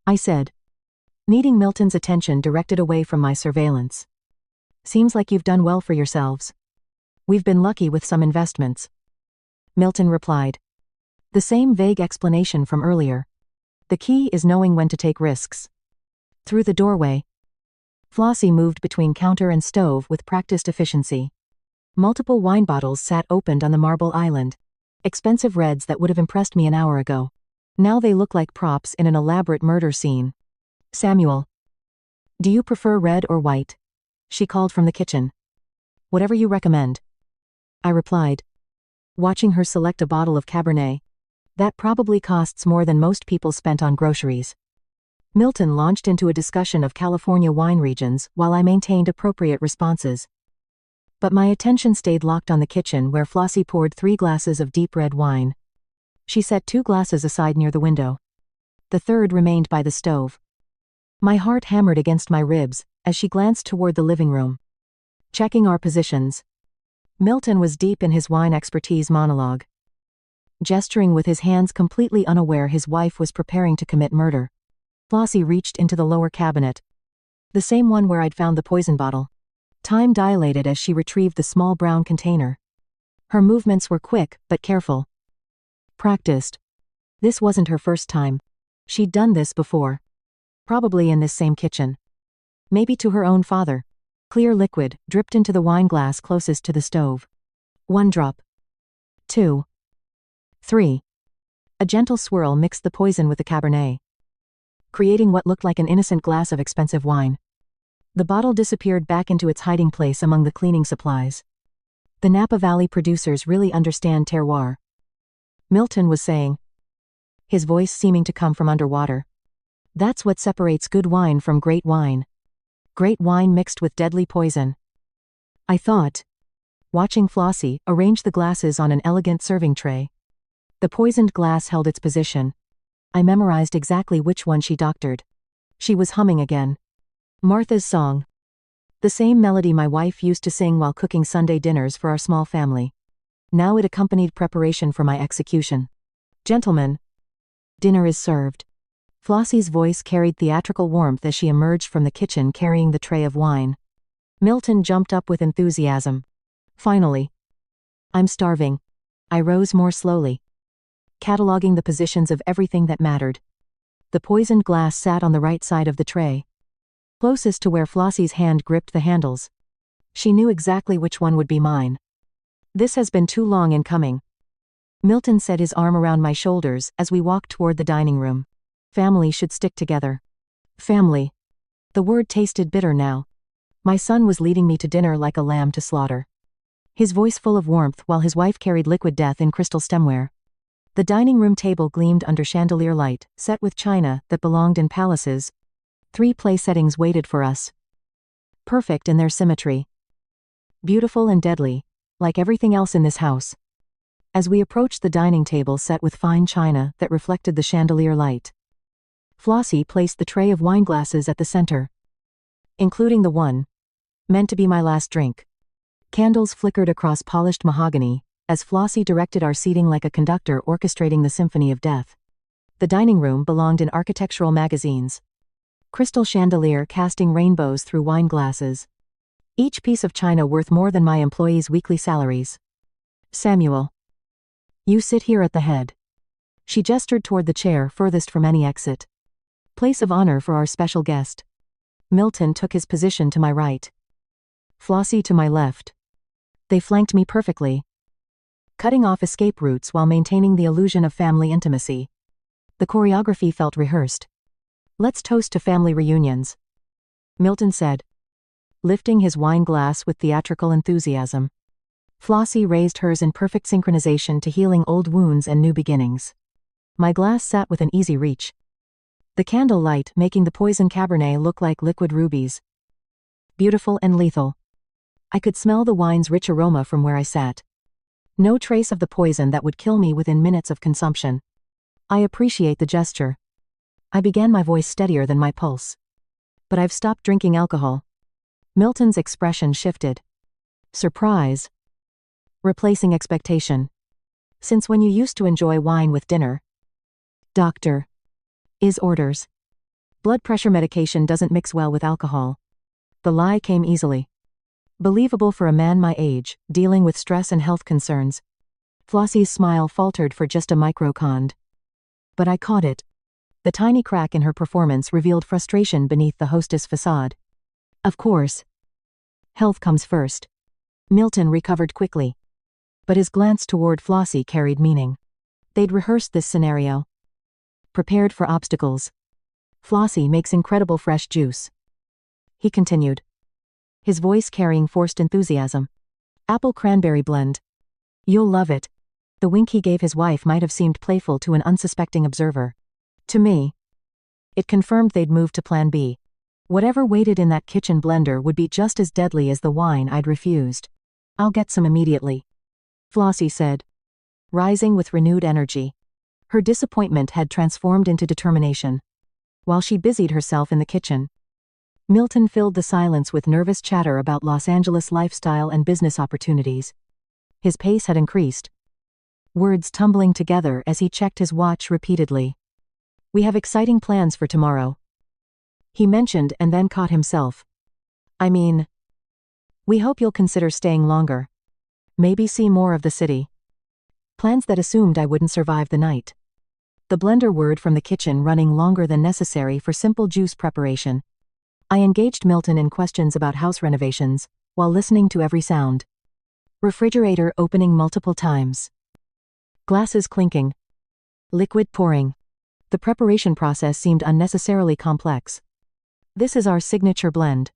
I said, needing Milton's attention directed away from my surveillance. Seems like you've done well for yourselves. We've been lucky with some investments. Milton replied. The same vague explanation from earlier. The key is knowing when to take risks. Through the doorway, Flossie moved between counter and stove with practiced efficiency. Multiple wine bottles sat opened on the marble island. Expensive reds that would have impressed me an hour ago. Now they look like props in an elaborate murder scene. Samuel. Do you prefer red or white? She called from the kitchen. Whatever you recommend. I replied, watching her select a bottle of Cabernet. That probably costs more than most people spent on groceries. Milton launched into a discussion of California wine regions while I maintained appropriate responses. But my attention stayed locked on the kitchen where Flossie poured 3 glasses of deep red wine. She set 2 glasses aside near the window. The third remained by the stove. My heart hammered against my ribs as she glanced toward the living room. Checking our positions. Milton was deep in his wine expertise monologue. Gesturing with his hands completely unaware his wife was preparing to commit murder. Flossie reached into the lower cabinet. The same one where I'd found the poison bottle. Time dilated as she retrieved the small brown container. Her movements were quick, but careful. Practiced. This wasn't her first time. She'd done this before. Probably in this same kitchen. Maybe to her own father. Clear liquid dripped into the wine glass closest to the stove. 1 drop. 2. 3. A gentle swirl mixed the poison with the Cabernet, creating what looked like an innocent glass of expensive wine. The bottle disappeared back into its hiding place among the cleaning supplies. The Napa Valley producers really understand terroir, Milton was saying, his voice seeming to come from underwater. That's what separates good wine from great wine. Great wine mixed with deadly poison. I thought, watching Flossie arrange the glasses on an elegant serving tray. The poisoned glass held its position. I memorized exactly which one she doctored. She was humming again. Martha's song. The same melody my wife used to sing while cooking Sunday dinners for our small family. Now it accompanied preparation for my execution. Gentlemen, dinner is served. Flossie's voice carried theatrical warmth as she emerged from the kitchen carrying the tray of wine. Milton jumped up with enthusiasm. Finally. I'm starving. I rose more slowly, cataloging the positions of everything that mattered. The poisoned glass sat on the right side of the tray, closest to where Flossie's hand gripped the handles. She knew exactly which one would be mine. This has been too long in coming. Milton set his arm around my shoulders as we walked toward the dining room. Family should stick together. Family. The word tasted bitter now. My son was leading me to dinner like a lamb to slaughter. His voice full of warmth while his wife carried liquid death in crystal stemware. The dining room table gleamed under chandelier light, set with china that belonged in palaces. 3 play settings waited for us. Perfect in their symmetry. Beautiful and deadly, like everything else in this house. As we approached the dining table set with fine china that reflected the chandelier light, Flossie placed the tray of wine glasses at the center, including the one meant to be my last drink. Candles flickered across polished mahogany as Flossie directed our seating like a conductor orchestrating the symphony of death. The dining room belonged in architectural magazines. Crystal chandelier casting rainbows through wine glasses. Each piece of china worth more than my employees' weekly salaries. Samuel. You sit here at the head. She gestured toward the chair furthest from any exit. Place of honor for our special guest. Milton took his position to my right. Flossie to my left. They flanked me perfectly, cutting off escape routes while maintaining the illusion of family intimacy. The choreography felt rehearsed. Let's toast to family reunions, Milton said, lifting his wine glass with theatrical enthusiasm. Flossie raised hers in perfect synchronization to healing old wounds and new beginnings. My glass sat with an easy reach. the candle light making the poison Cabernet look like liquid rubies. Beautiful and lethal. I could smell the wine's rich aroma from where I sat. No trace of the poison that would kill me within minutes of consumption. I appreciate the gesture. I began, my voice steadier than my pulse. But I've stopped drinking alcohol. Milton's expression shifted. Surprise. Replacing expectation. Since when you used to enjoy wine with dinner? Doctor. Is orders. Blood pressure medication doesn't mix well with alcohol. The lie came easily. Believable for a man my age, dealing with stress and health concerns. Flossie's smile faltered for just a microcond. But I caught it. The tiny crack in her performance revealed frustration beneath the hostess facade. Of course. Health comes first. Milton recovered quickly. But his glance toward Flossie carried meaning. They'd rehearsed this scenario. Prepared for obstacles. Flossie makes incredible fresh juice. He continued. His voice carrying forced enthusiasm. Apple cranberry blend. You'll love it. The wink he gave his wife might have seemed playful to an unsuspecting observer. To me, it confirmed they'd moved to Plan B. Whatever waited in that kitchen blender would be just as deadly as the wine I'd refused. I'll get some immediately, Flossie said, rising with renewed energy. Her disappointment had transformed into determination. While she busied herself in the kitchen, Milton filled the silence with nervous chatter about Los Angeles lifestyle and business opportunities. His pace had increased, words tumbling together as he checked his watch repeatedly. We have exciting plans for tomorrow, he mentioned, and then caught himself. I mean, we hope you'll consider staying longer. Maybe see more of the city. Plans that assumed I wouldn't survive the night. The blender word from the kitchen running longer than necessary for simple juice preparation. I engaged Milton in questions about house renovations, while listening to every sound. Refrigerator opening multiple times. Glasses clinking. Liquid pouring. The preparation process seemed unnecessarily complex. This is our signature blend,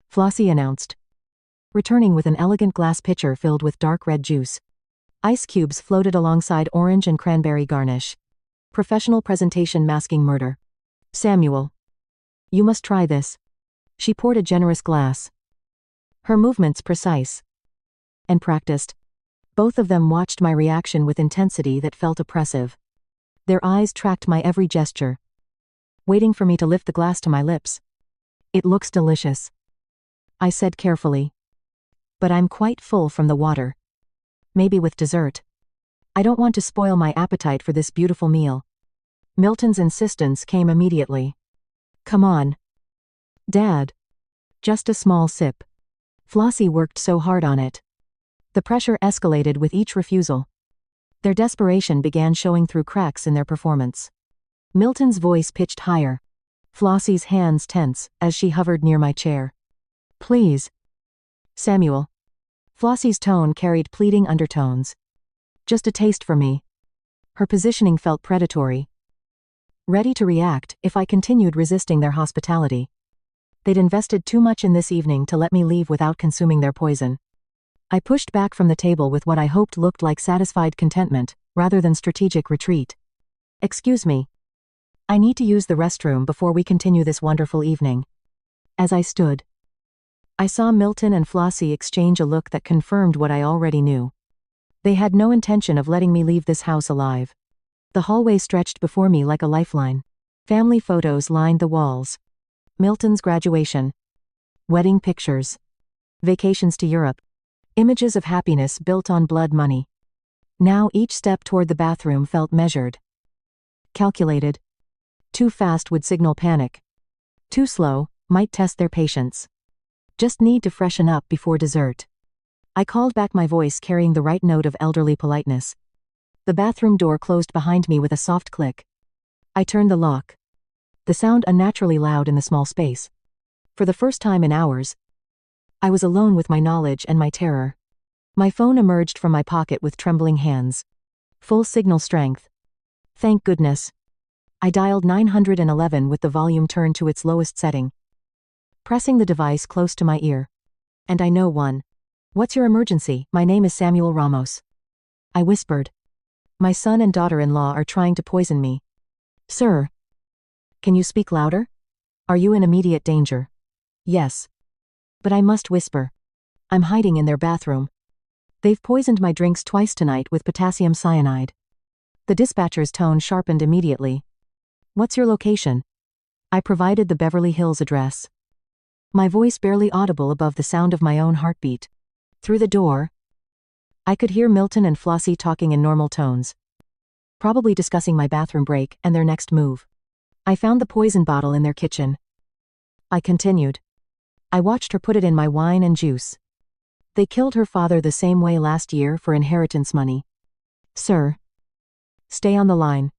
Flossie announced, returning with an elegant glass pitcher filled with dark red juice. Ice cubes floated alongside orange and cranberry garnish. Professional presentation masking murder. Samuel. You must try this. She poured a generous glass. Her movements precise and practiced. Both of them watched my reaction with intensity that felt oppressive. Their eyes tracked my every gesture, waiting for me to lift the glass to my lips. It looks delicious, I said carefully. But I'm quite full from the water. Maybe with dessert. I don't want to spoil my appetite for this beautiful meal. Milton's insistence came immediately. Come on, Dad. Just a small sip. Flossie worked so hard on it. The pressure escalated with each refusal. Their desperation began showing through cracks in their performance. Milton's voice pitched higher. Flossie's hands tense as she hovered near my chair. Please, Samuel. Flossie's tone carried pleading undertones. Just a taste for me. Her positioning felt predatory. Ready to react if I continued resisting their hospitality. They'd invested too much in this evening to let me leave without consuming their poison. I pushed back from the table with what I hoped looked like satisfied contentment, rather than strategic retreat. Excuse me. I need to use the restroom before we continue this wonderful evening. As I stood, I saw Milton and Flossie exchange a look that confirmed what I already knew. They had no intention of letting me leave this house alive. The hallway stretched before me like a lifeline. Family photos lined the walls. Milton's graduation. Wedding pictures. Vacations to Europe. Images of happiness built on blood money. Now each step toward the bathroom felt measured. Calculated. Too fast would signal panic. Too slow might test their patience. Just need to freshen up before dessert. I called back, my voice carrying the right note of elderly politeness. The bathroom door closed behind me with a soft click. I turned the lock. The sound unnaturally loud in the small space. For the first time in hours, I was alone with my knowledge and my terror. My phone emerged from my pocket with trembling hands. Full signal strength. Thank goodness. I dialed 911 with the volume turned to its lowest setting, pressing the device close to my ear. And I know one. What's your emergency? My name is Samuel Ramos, I whispered. My son and daughter-in-law are trying to poison me. Sir. Can you speak louder? Are you in immediate danger? Yes. But I must whisper. I'm hiding in their bathroom. They've poisoned my drinks twice tonight with potassium cyanide. The dispatcher's tone sharpened immediately. What's your location? I provided the Beverly Hills address. My voice barely audible above the sound of my own heartbeat. Through the door, I could hear Milton and Flossie talking in normal tones. Probably discussing my bathroom break and their next move. I found the poison bottle in their kitchen. I continued. I watched her put it in my wine and juice. They killed her father the same way last year for inheritance money. Sir. Stay on the line.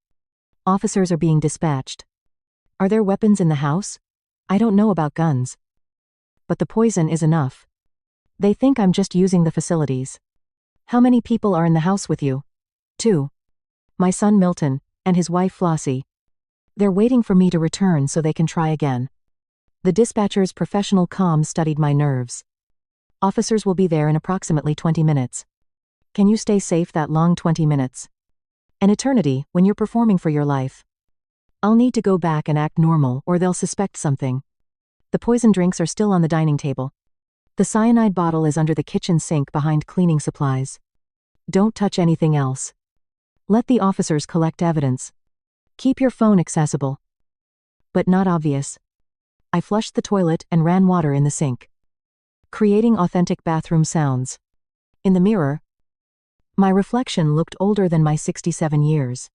Officers are being dispatched. Are there weapons in the house? I don't know about guns. But the poison is enough. They think I'm just using the facilities. How many people are in the house with you? 2. My son Milton, and his wife Flossie. They're waiting for me to return so they can try again. The dispatcher's professional calm studied my nerves. Officers will be there in approximately 20 minutes. Can you stay safe that long 20 minutes? An eternity when you're performing for your life. I'll need to go back and act normal or they'll suspect something. The poison drinks are still on the dining table. The cyanide bottle is under the kitchen sink behind cleaning supplies. Don't touch anything else. Let the officers collect evidence. Keep your phone accessible. But not obvious. I flushed the toilet and ran water in the sink. Creating authentic bathroom sounds. In the mirror, my reflection looked older than my 67 years.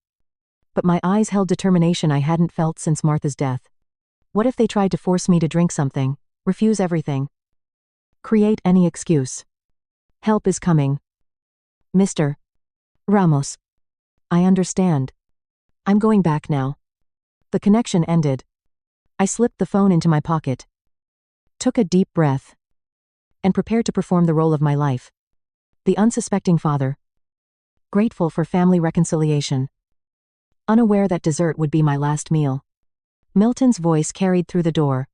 But my eyes held determination I hadn't felt since Martha's death. What if they tried to force me to drink something, refuse everything? Create any excuse. Help is coming. Mr. Ramos. I understand. I'm going back now. The connection ended. I slipped the phone into my pocket. Took a deep breath. And prepared to perform the role of my life. The unsuspecting father. Grateful for family reconciliation. Unaware that dessert would be my last meal. Milton's voice carried through the door.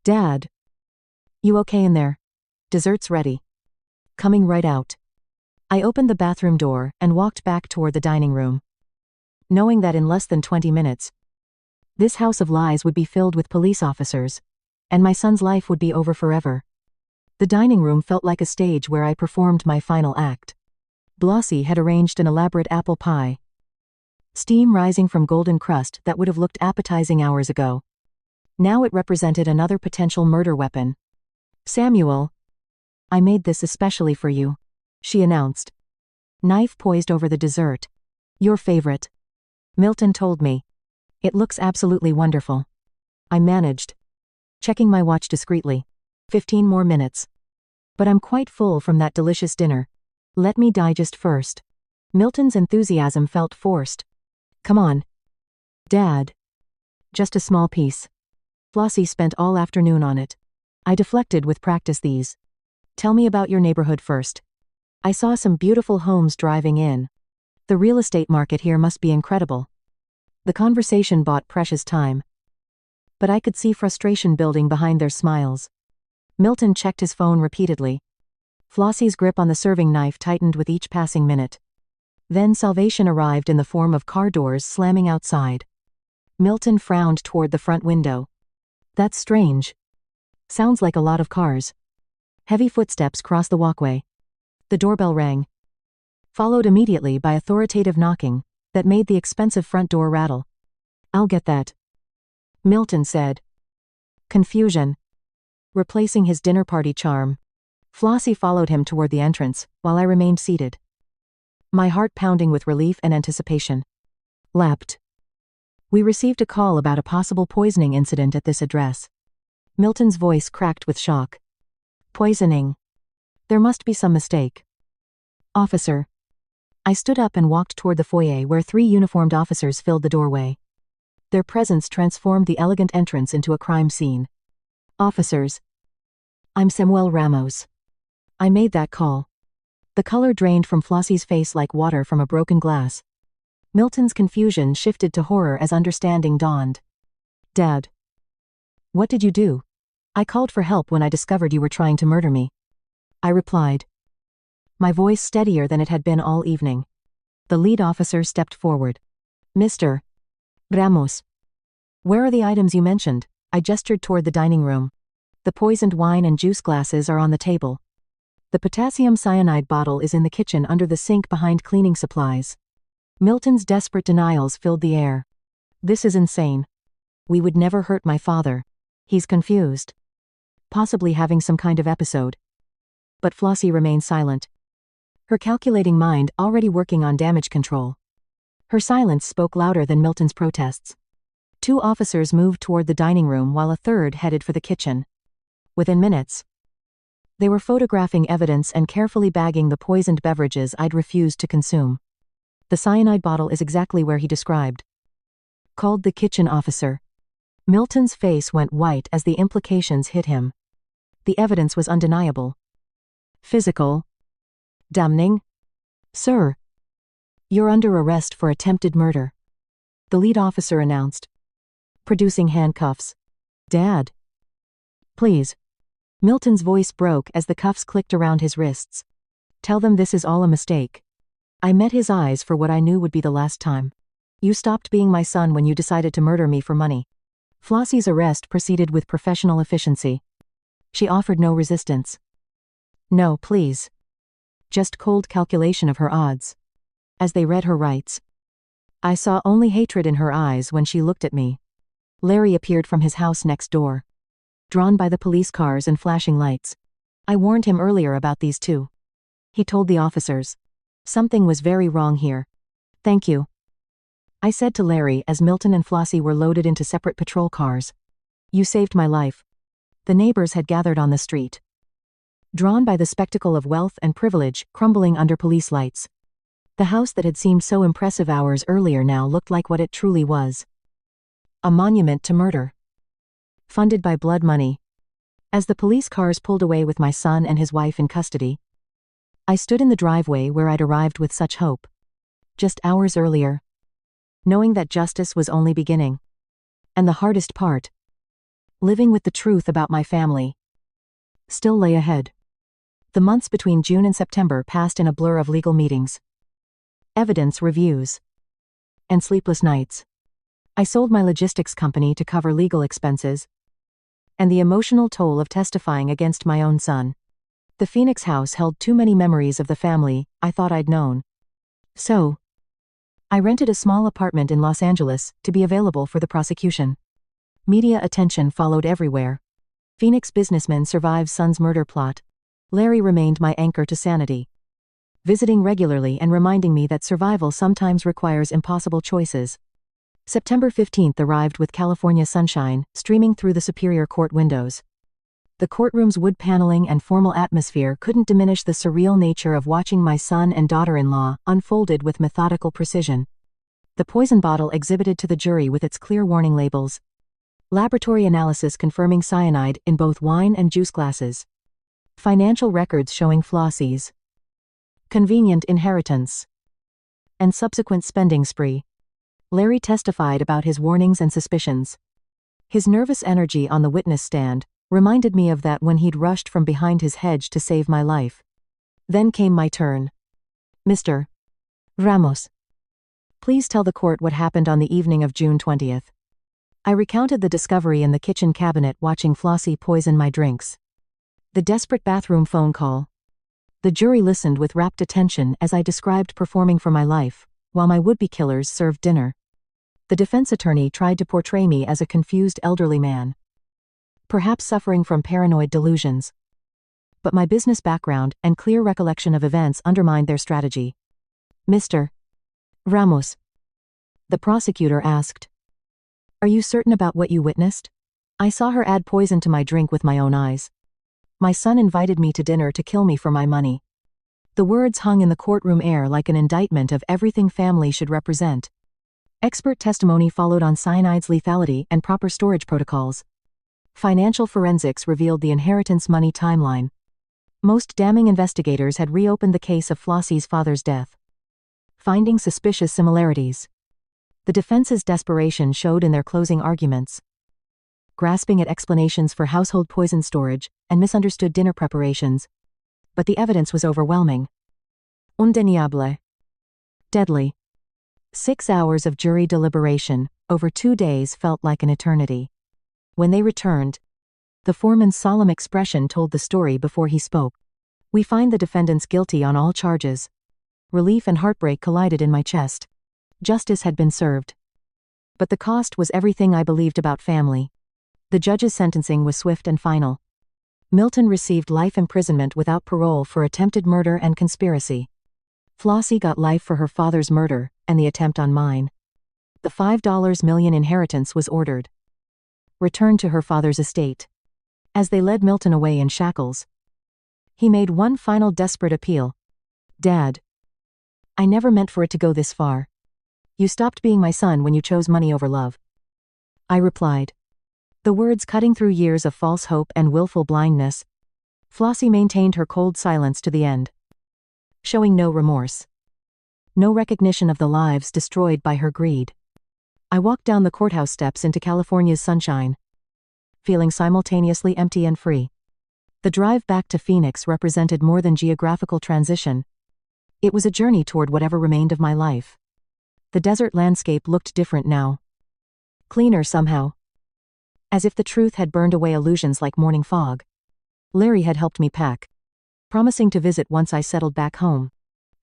Dad. You okay in there? Dessert's ready. Coming right out. I opened the bathroom door and walked back toward the dining room. Knowing that in less than 20 minutes, this house of lies would be filled with police officers, and my son's life would be over forever. The dining room felt like a stage where I performed my final act. Blossie had arranged an elaborate apple pie. Steam rising from golden crust that would have looked appetizing hours ago. Now it represented another potential murder weapon. Samuel. I made this especially for you, she announced. Knife poised over the dessert. Your favorite. Milton told me. It looks absolutely wonderful. I managed. Checking my watch discreetly. 15 more minutes. But I'm quite full from that delicious dinner. Let me digest first. Milton's enthusiasm felt forced. Come on. Dad. Just a small piece. Flossie spent all afternoon on it. I deflected with practice these. Tell me about your neighborhood first. I saw some beautiful homes driving in. The real estate market here must be incredible. The conversation bought precious time. But I could see frustration building behind their smiles. Milton checked his phone repeatedly. Flossie's grip on the serving knife tightened with each passing minute. Then salvation arrived in the form of car doors slamming outside. Milton frowned toward the front window. That's strange. Sounds like a lot of cars. Heavy footsteps crossed the walkway. The doorbell rang. Followed immediately by authoritative knocking that made the expensive front door rattle. I'll get that. Milton said. Confusion. Replacing his dinner party charm. Flossie followed him toward the entrance, while I remained seated. My heart pounding with relief and anticipation. Lapped. We received a call about a possible poisoning incident at this address. Milton's voice cracked with shock. Poisoning. There must be some mistake. Officer. I stood up and walked toward the foyer where 3 uniformed officers filled the doorway. Their presence transformed the elegant entrance into a crime scene. Officers. I'm Samuel Ramos. I made that call. The color drained from Flossie's face like water from a broken glass. Milton's confusion shifted to horror as understanding dawned. Dad. What did you do? I called for help when I discovered you were trying to murder me. I replied. My voice steadier than it had been all evening. The lead officer stepped forward. Mr. Ramos. Where are the items you mentioned? I gestured toward the dining room. The poisoned wine and juice glasses are on the table. The potassium cyanide bottle is in the kitchen under the sink behind cleaning supplies. Milton's desperate denials filled the air. This is insane. We would never hurt my father. He's confused. Possibly having some kind of episode. But Flossie remained silent. Her calculating mind already working on damage control. Her silence spoke louder than Milton's protests. 2 officers moved toward the dining room while a third headed for the kitchen. Within minutes, they were photographing evidence and carefully bagging the poisoned beverages I'd refused to consume. The cyanide bottle is exactly where he described. Called the kitchen officer. Milton's face went white as the implications hit him. The evidence was undeniable. Physical. Damning. Sir. You're under arrest for attempted murder. The lead officer announced. Producing handcuffs. Dad. Please. Milton's voice broke as the cuffs clicked around his wrists. Tell them this is all a mistake. I met his eyes for what I knew would be the last time. You stopped being my son when you decided to murder me for money. Flossie's arrest proceeded with professional efficiency. She offered no resistance. No, please. Just cold calculation of her odds. As they read her rights, I saw only hatred in her eyes when she looked at me. Larry appeared from his house next door. Drawn by the police cars and flashing lights. I warned him earlier about these 2. He told the officers. Something was very wrong here. Thank you. I said to Larry as Milton and Flossie were loaded into separate patrol cars. You saved my life. The neighbors had gathered on the street. Drawn by the spectacle of wealth and privilege crumbling under police lights. The house that had seemed so impressive hours earlier now looked like what it truly was. A monument to murder. Funded by blood money. As the police cars pulled away with my son and his wife in custody, I stood in the driveway where I'd arrived with such hope. Just hours earlier. Knowing that justice was only beginning. And the hardest part. Living with the truth about my family. Still lay ahead. The months between June and September passed in a blur of legal meetings. Evidence reviews. And sleepless nights. I sold my logistics company to cover legal expenses. And the emotional toll of testifying against my own son. The Phoenix house held too many memories of the family I thought I'd known. So, I rented a small apartment in Los Angeles to be available for the prosecution. Media attention followed everywhere. Phoenix businessman survives son's murder plot. Larry remained my anchor to sanity. Visiting regularly and reminding me that survival sometimes requires impossible choices. September 15th arrived with California sunshine streaming through the Superior Court windows. The courtroom's wood paneling and formal atmosphere couldn't diminish the surreal nature of watching my son and daughter-in-law unfolded with methodical precision. The poison bottle exhibited to the jury with its clear warning labels. Laboratory analysis confirming cyanide in both wine and juice glasses. Financial records showing Flossie's convenient inheritance and subsequent spending spree. Larry testified about his warnings and suspicions. His nervous energy on the witness stand reminded me of that when he'd rushed from behind his hedge to save my life. Then came my turn. Mr. Ramos. Please tell the court what happened on the evening of June 20th. I recounted the discovery in the kitchen cabinet watching Flossie poison my drinks. The desperate bathroom phone call. The jury listened with rapt attention as I described performing for my life, while my would-be killers served dinner. The defense attorney tried to portray me as a confused elderly man. Perhaps suffering from paranoid delusions. But my business background and clear recollection of events undermined their strategy. Mr. Ramos. The prosecutor asked. Are you certain about what you witnessed? I saw her add poison to my drink with my own eyes. My son invited me to dinner to kill me for my money. The words hung in the courtroom air like an indictment of everything family should represent. Expert testimony followed on cyanide's lethality and proper storage protocols. Financial forensics revealed the inheritance money timeline. Most damning investigators had reopened the case of Flossie's father's death, finding suspicious similarities. The defense's desperation showed in their closing arguments, grasping at explanations for household poison storage and misunderstood dinner preparations. But the evidence was overwhelming. Undeniable. Deadly. 6 hours of jury deliberation, over 2 days, felt like an eternity. When they returned, the foreman's solemn expression told the story before he spoke. "We find the defendants guilty on all charges." Relief and heartbreak collided in my chest. Justice had been served. But the cost was everything I believed about family. The judge's sentencing was swift and final. Milton received life imprisonment without parole for attempted murder and conspiracy. Flossie got life for her father's murder and the attempt on mine. The $5 million inheritance was ordered, returned to her father's estate. As they led Milton away in shackles, he made one final desperate appeal. "Dad, I never meant for it to go this far. You stopped being my son when you chose money over love." I replied, the words cutting through years of false hope and willful blindness. Flossie maintained her cold silence to the end, showing no remorse, no recognition of the lives destroyed by her greed. I walked down the courthouse steps into California's sunshine, feeling simultaneously empty and free. The drive back to Phoenix represented more than geographical transition. It was a journey toward whatever remained of my life. The desert landscape looked different now. Cleaner somehow. As if the truth had burned away illusions like morning fog. Larry had helped me pack, promising to visit once I settled back home.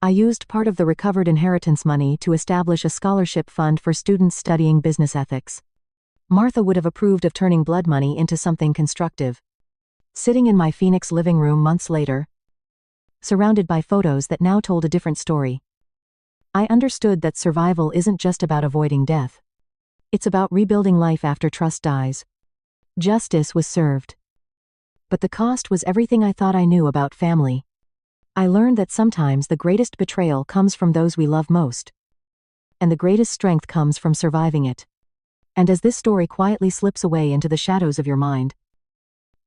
I used part of the recovered inheritance money to establish a scholarship fund for students studying business ethics. Martha would have approved of turning blood money into something constructive. Sitting in my Phoenix living room months later, surrounded by photos that now told a different story, I understood that survival isn't just about avoiding death. It's about rebuilding life after trust dies. Justice was served. But the cost was everything I thought I knew about family. I learned that sometimes the greatest betrayal comes from those we love most. And the greatest strength comes from surviving it. And as this story quietly slips away into the shadows of your mind,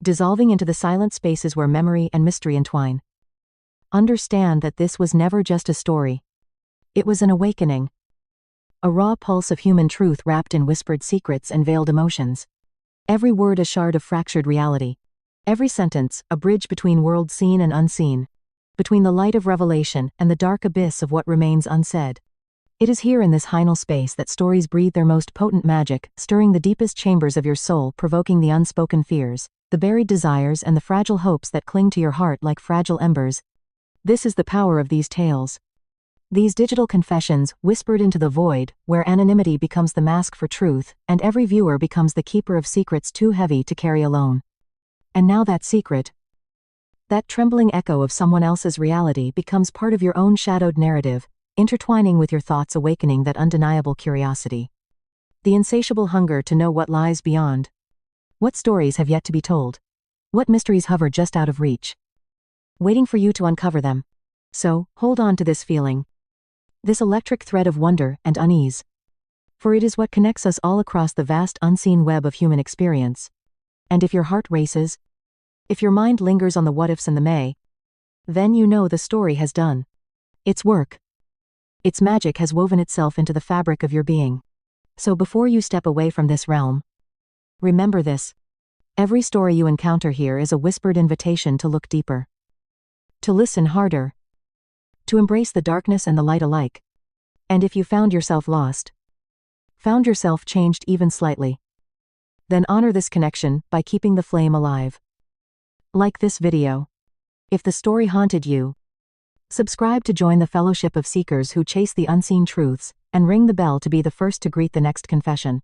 dissolving into the silent spaces where memory and mystery entwine, understand that this was never just a story. It was an awakening. A raw pulse of human truth wrapped in whispered secrets and veiled emotions. Every word a shard of fractured reality. Every sentence, a bridge between worlds seen and unseen. Between the light of revelation and the dark abyss of what remains unsaid. It is here in this hynal space that stories breathe their most potent magic, stirring the deepest chambers of your soul, provoking the unspoken fears, the buried desires and the fragile hopes that cling to your heart like fragile embers. This is the power of these tales. These digital confessions, whispered into the void, where anonymity becomes the mask for truth, and every viewer becomes the keeper of secrets too heavy to carry alone. And now that secret, that trembling echo of someone else's reality, becomes part of your own shadowed narrative, intertwining with your thoughts, awakening that undeniable curiosity. The insatiable hunger to know what lies beyond. What stories have yet to be told? What mysteries hover just out of reach, waiting for you to uncover them? So, hold on to this feeling. This electric thread of wonder and unease. For it is what connects us all across the vast unseen web of human experience. And if your heart races, if your mind lingers on the what-ifs and the may, then you know the story has done its work. Its magic has woven itself into the fabric of your being. So before you step away from this realm, remember this. Every story you encounter here is a whispered invitation to look deeper, to listen harder, to embrace the darkness and the light alike. And if you found yourself lost, found yourself changed even slightly, then honor this connection by keeping the flame alive. Like this video. If the story haunted you, subscribe to join the fellowship of seekers who chase the unseen truths, and ring the bell to be the first to greet the next confession,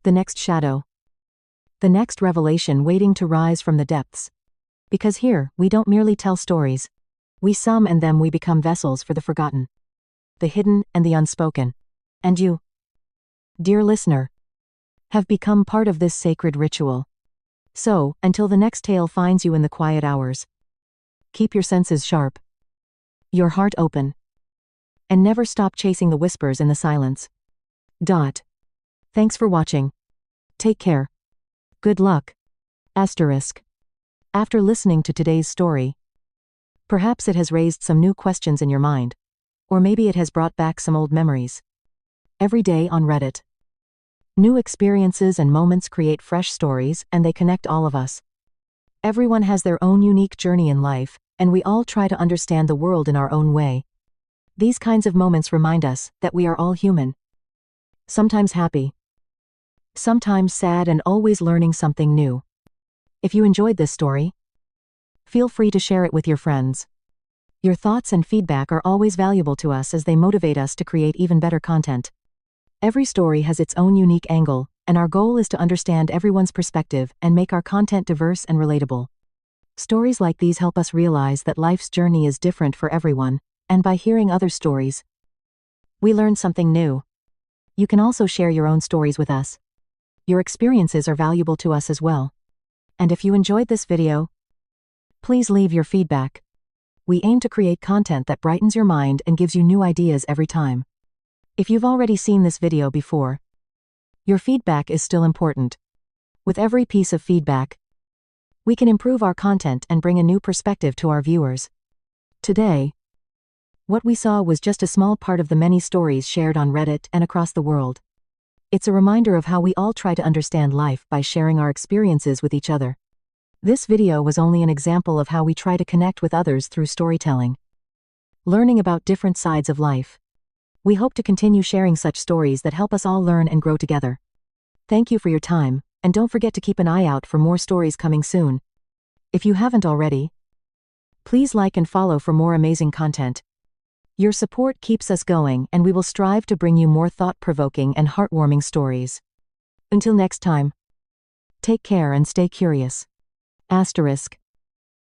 the next shadow, the next revelation waiting to rise from the depths. Because here, we don't merely tell stories. We sum and them we become vessels for the forgotten, the hidden and the unspoken. And you, dear listener, have become part of this sacred ritual. So, until the next tale finds you in the quiet hours, keep your senses sharp, your heart open, and never stop chasing the whispers in the silence. Thanks for watching. Take care. Good luck. Asterisk. After listening to today's story, perhaps it has raised some new questions in your mind, or maybe it has brought back some old memories. Every day on Reddit, new experiences and moments create fresh stories, and they connect all of us. Everyone has their own unique journey in life, and we all try to understand the world in our own way. These kinds of moments remind us that we are all human. Sometimes happy, sometimes sad, and always learning something new. If you enjoyed this story, feel free to share it with your friends. Your thoughts and feedback are always valuable to us as they motivate us to create even better content. Every story has its own unique angle, and our goal is to understand everyone's perspective and make our content diverse and relatable. Stories like these help us realize that life's journey is different for everyone, and by hearing other stories, we learn something new. You can also share your own stories with us. Your experiences are valuable to us as well. And if you enjoyed this video, please leave your feedback. We aim to create content that brightens your mind and gives you new ideas every time. If you've already seen this video before, your feedback is still important. With every piece of feedback, we can improve our content and bring a new perspective to our viewers. Today, what we saw was just a small part of the many stories shared on Reddit and across the world. It's a reminder of how we all try to understand life by sharing our experiences with each other. This video was only an example of how we try to connect with others through storytelling, learning about different sides of life. We hope to continue sharing such stories that help us all learn and grow together. Thank you for your time, and don't forget to keep an eye out for more stories coming soon. If you haven't already, please like and follow for more amazing content. Your support keeps us going, and we will strive to bring you more thought-provoking and heartwarming stories. Until next time, take care and stay curious. **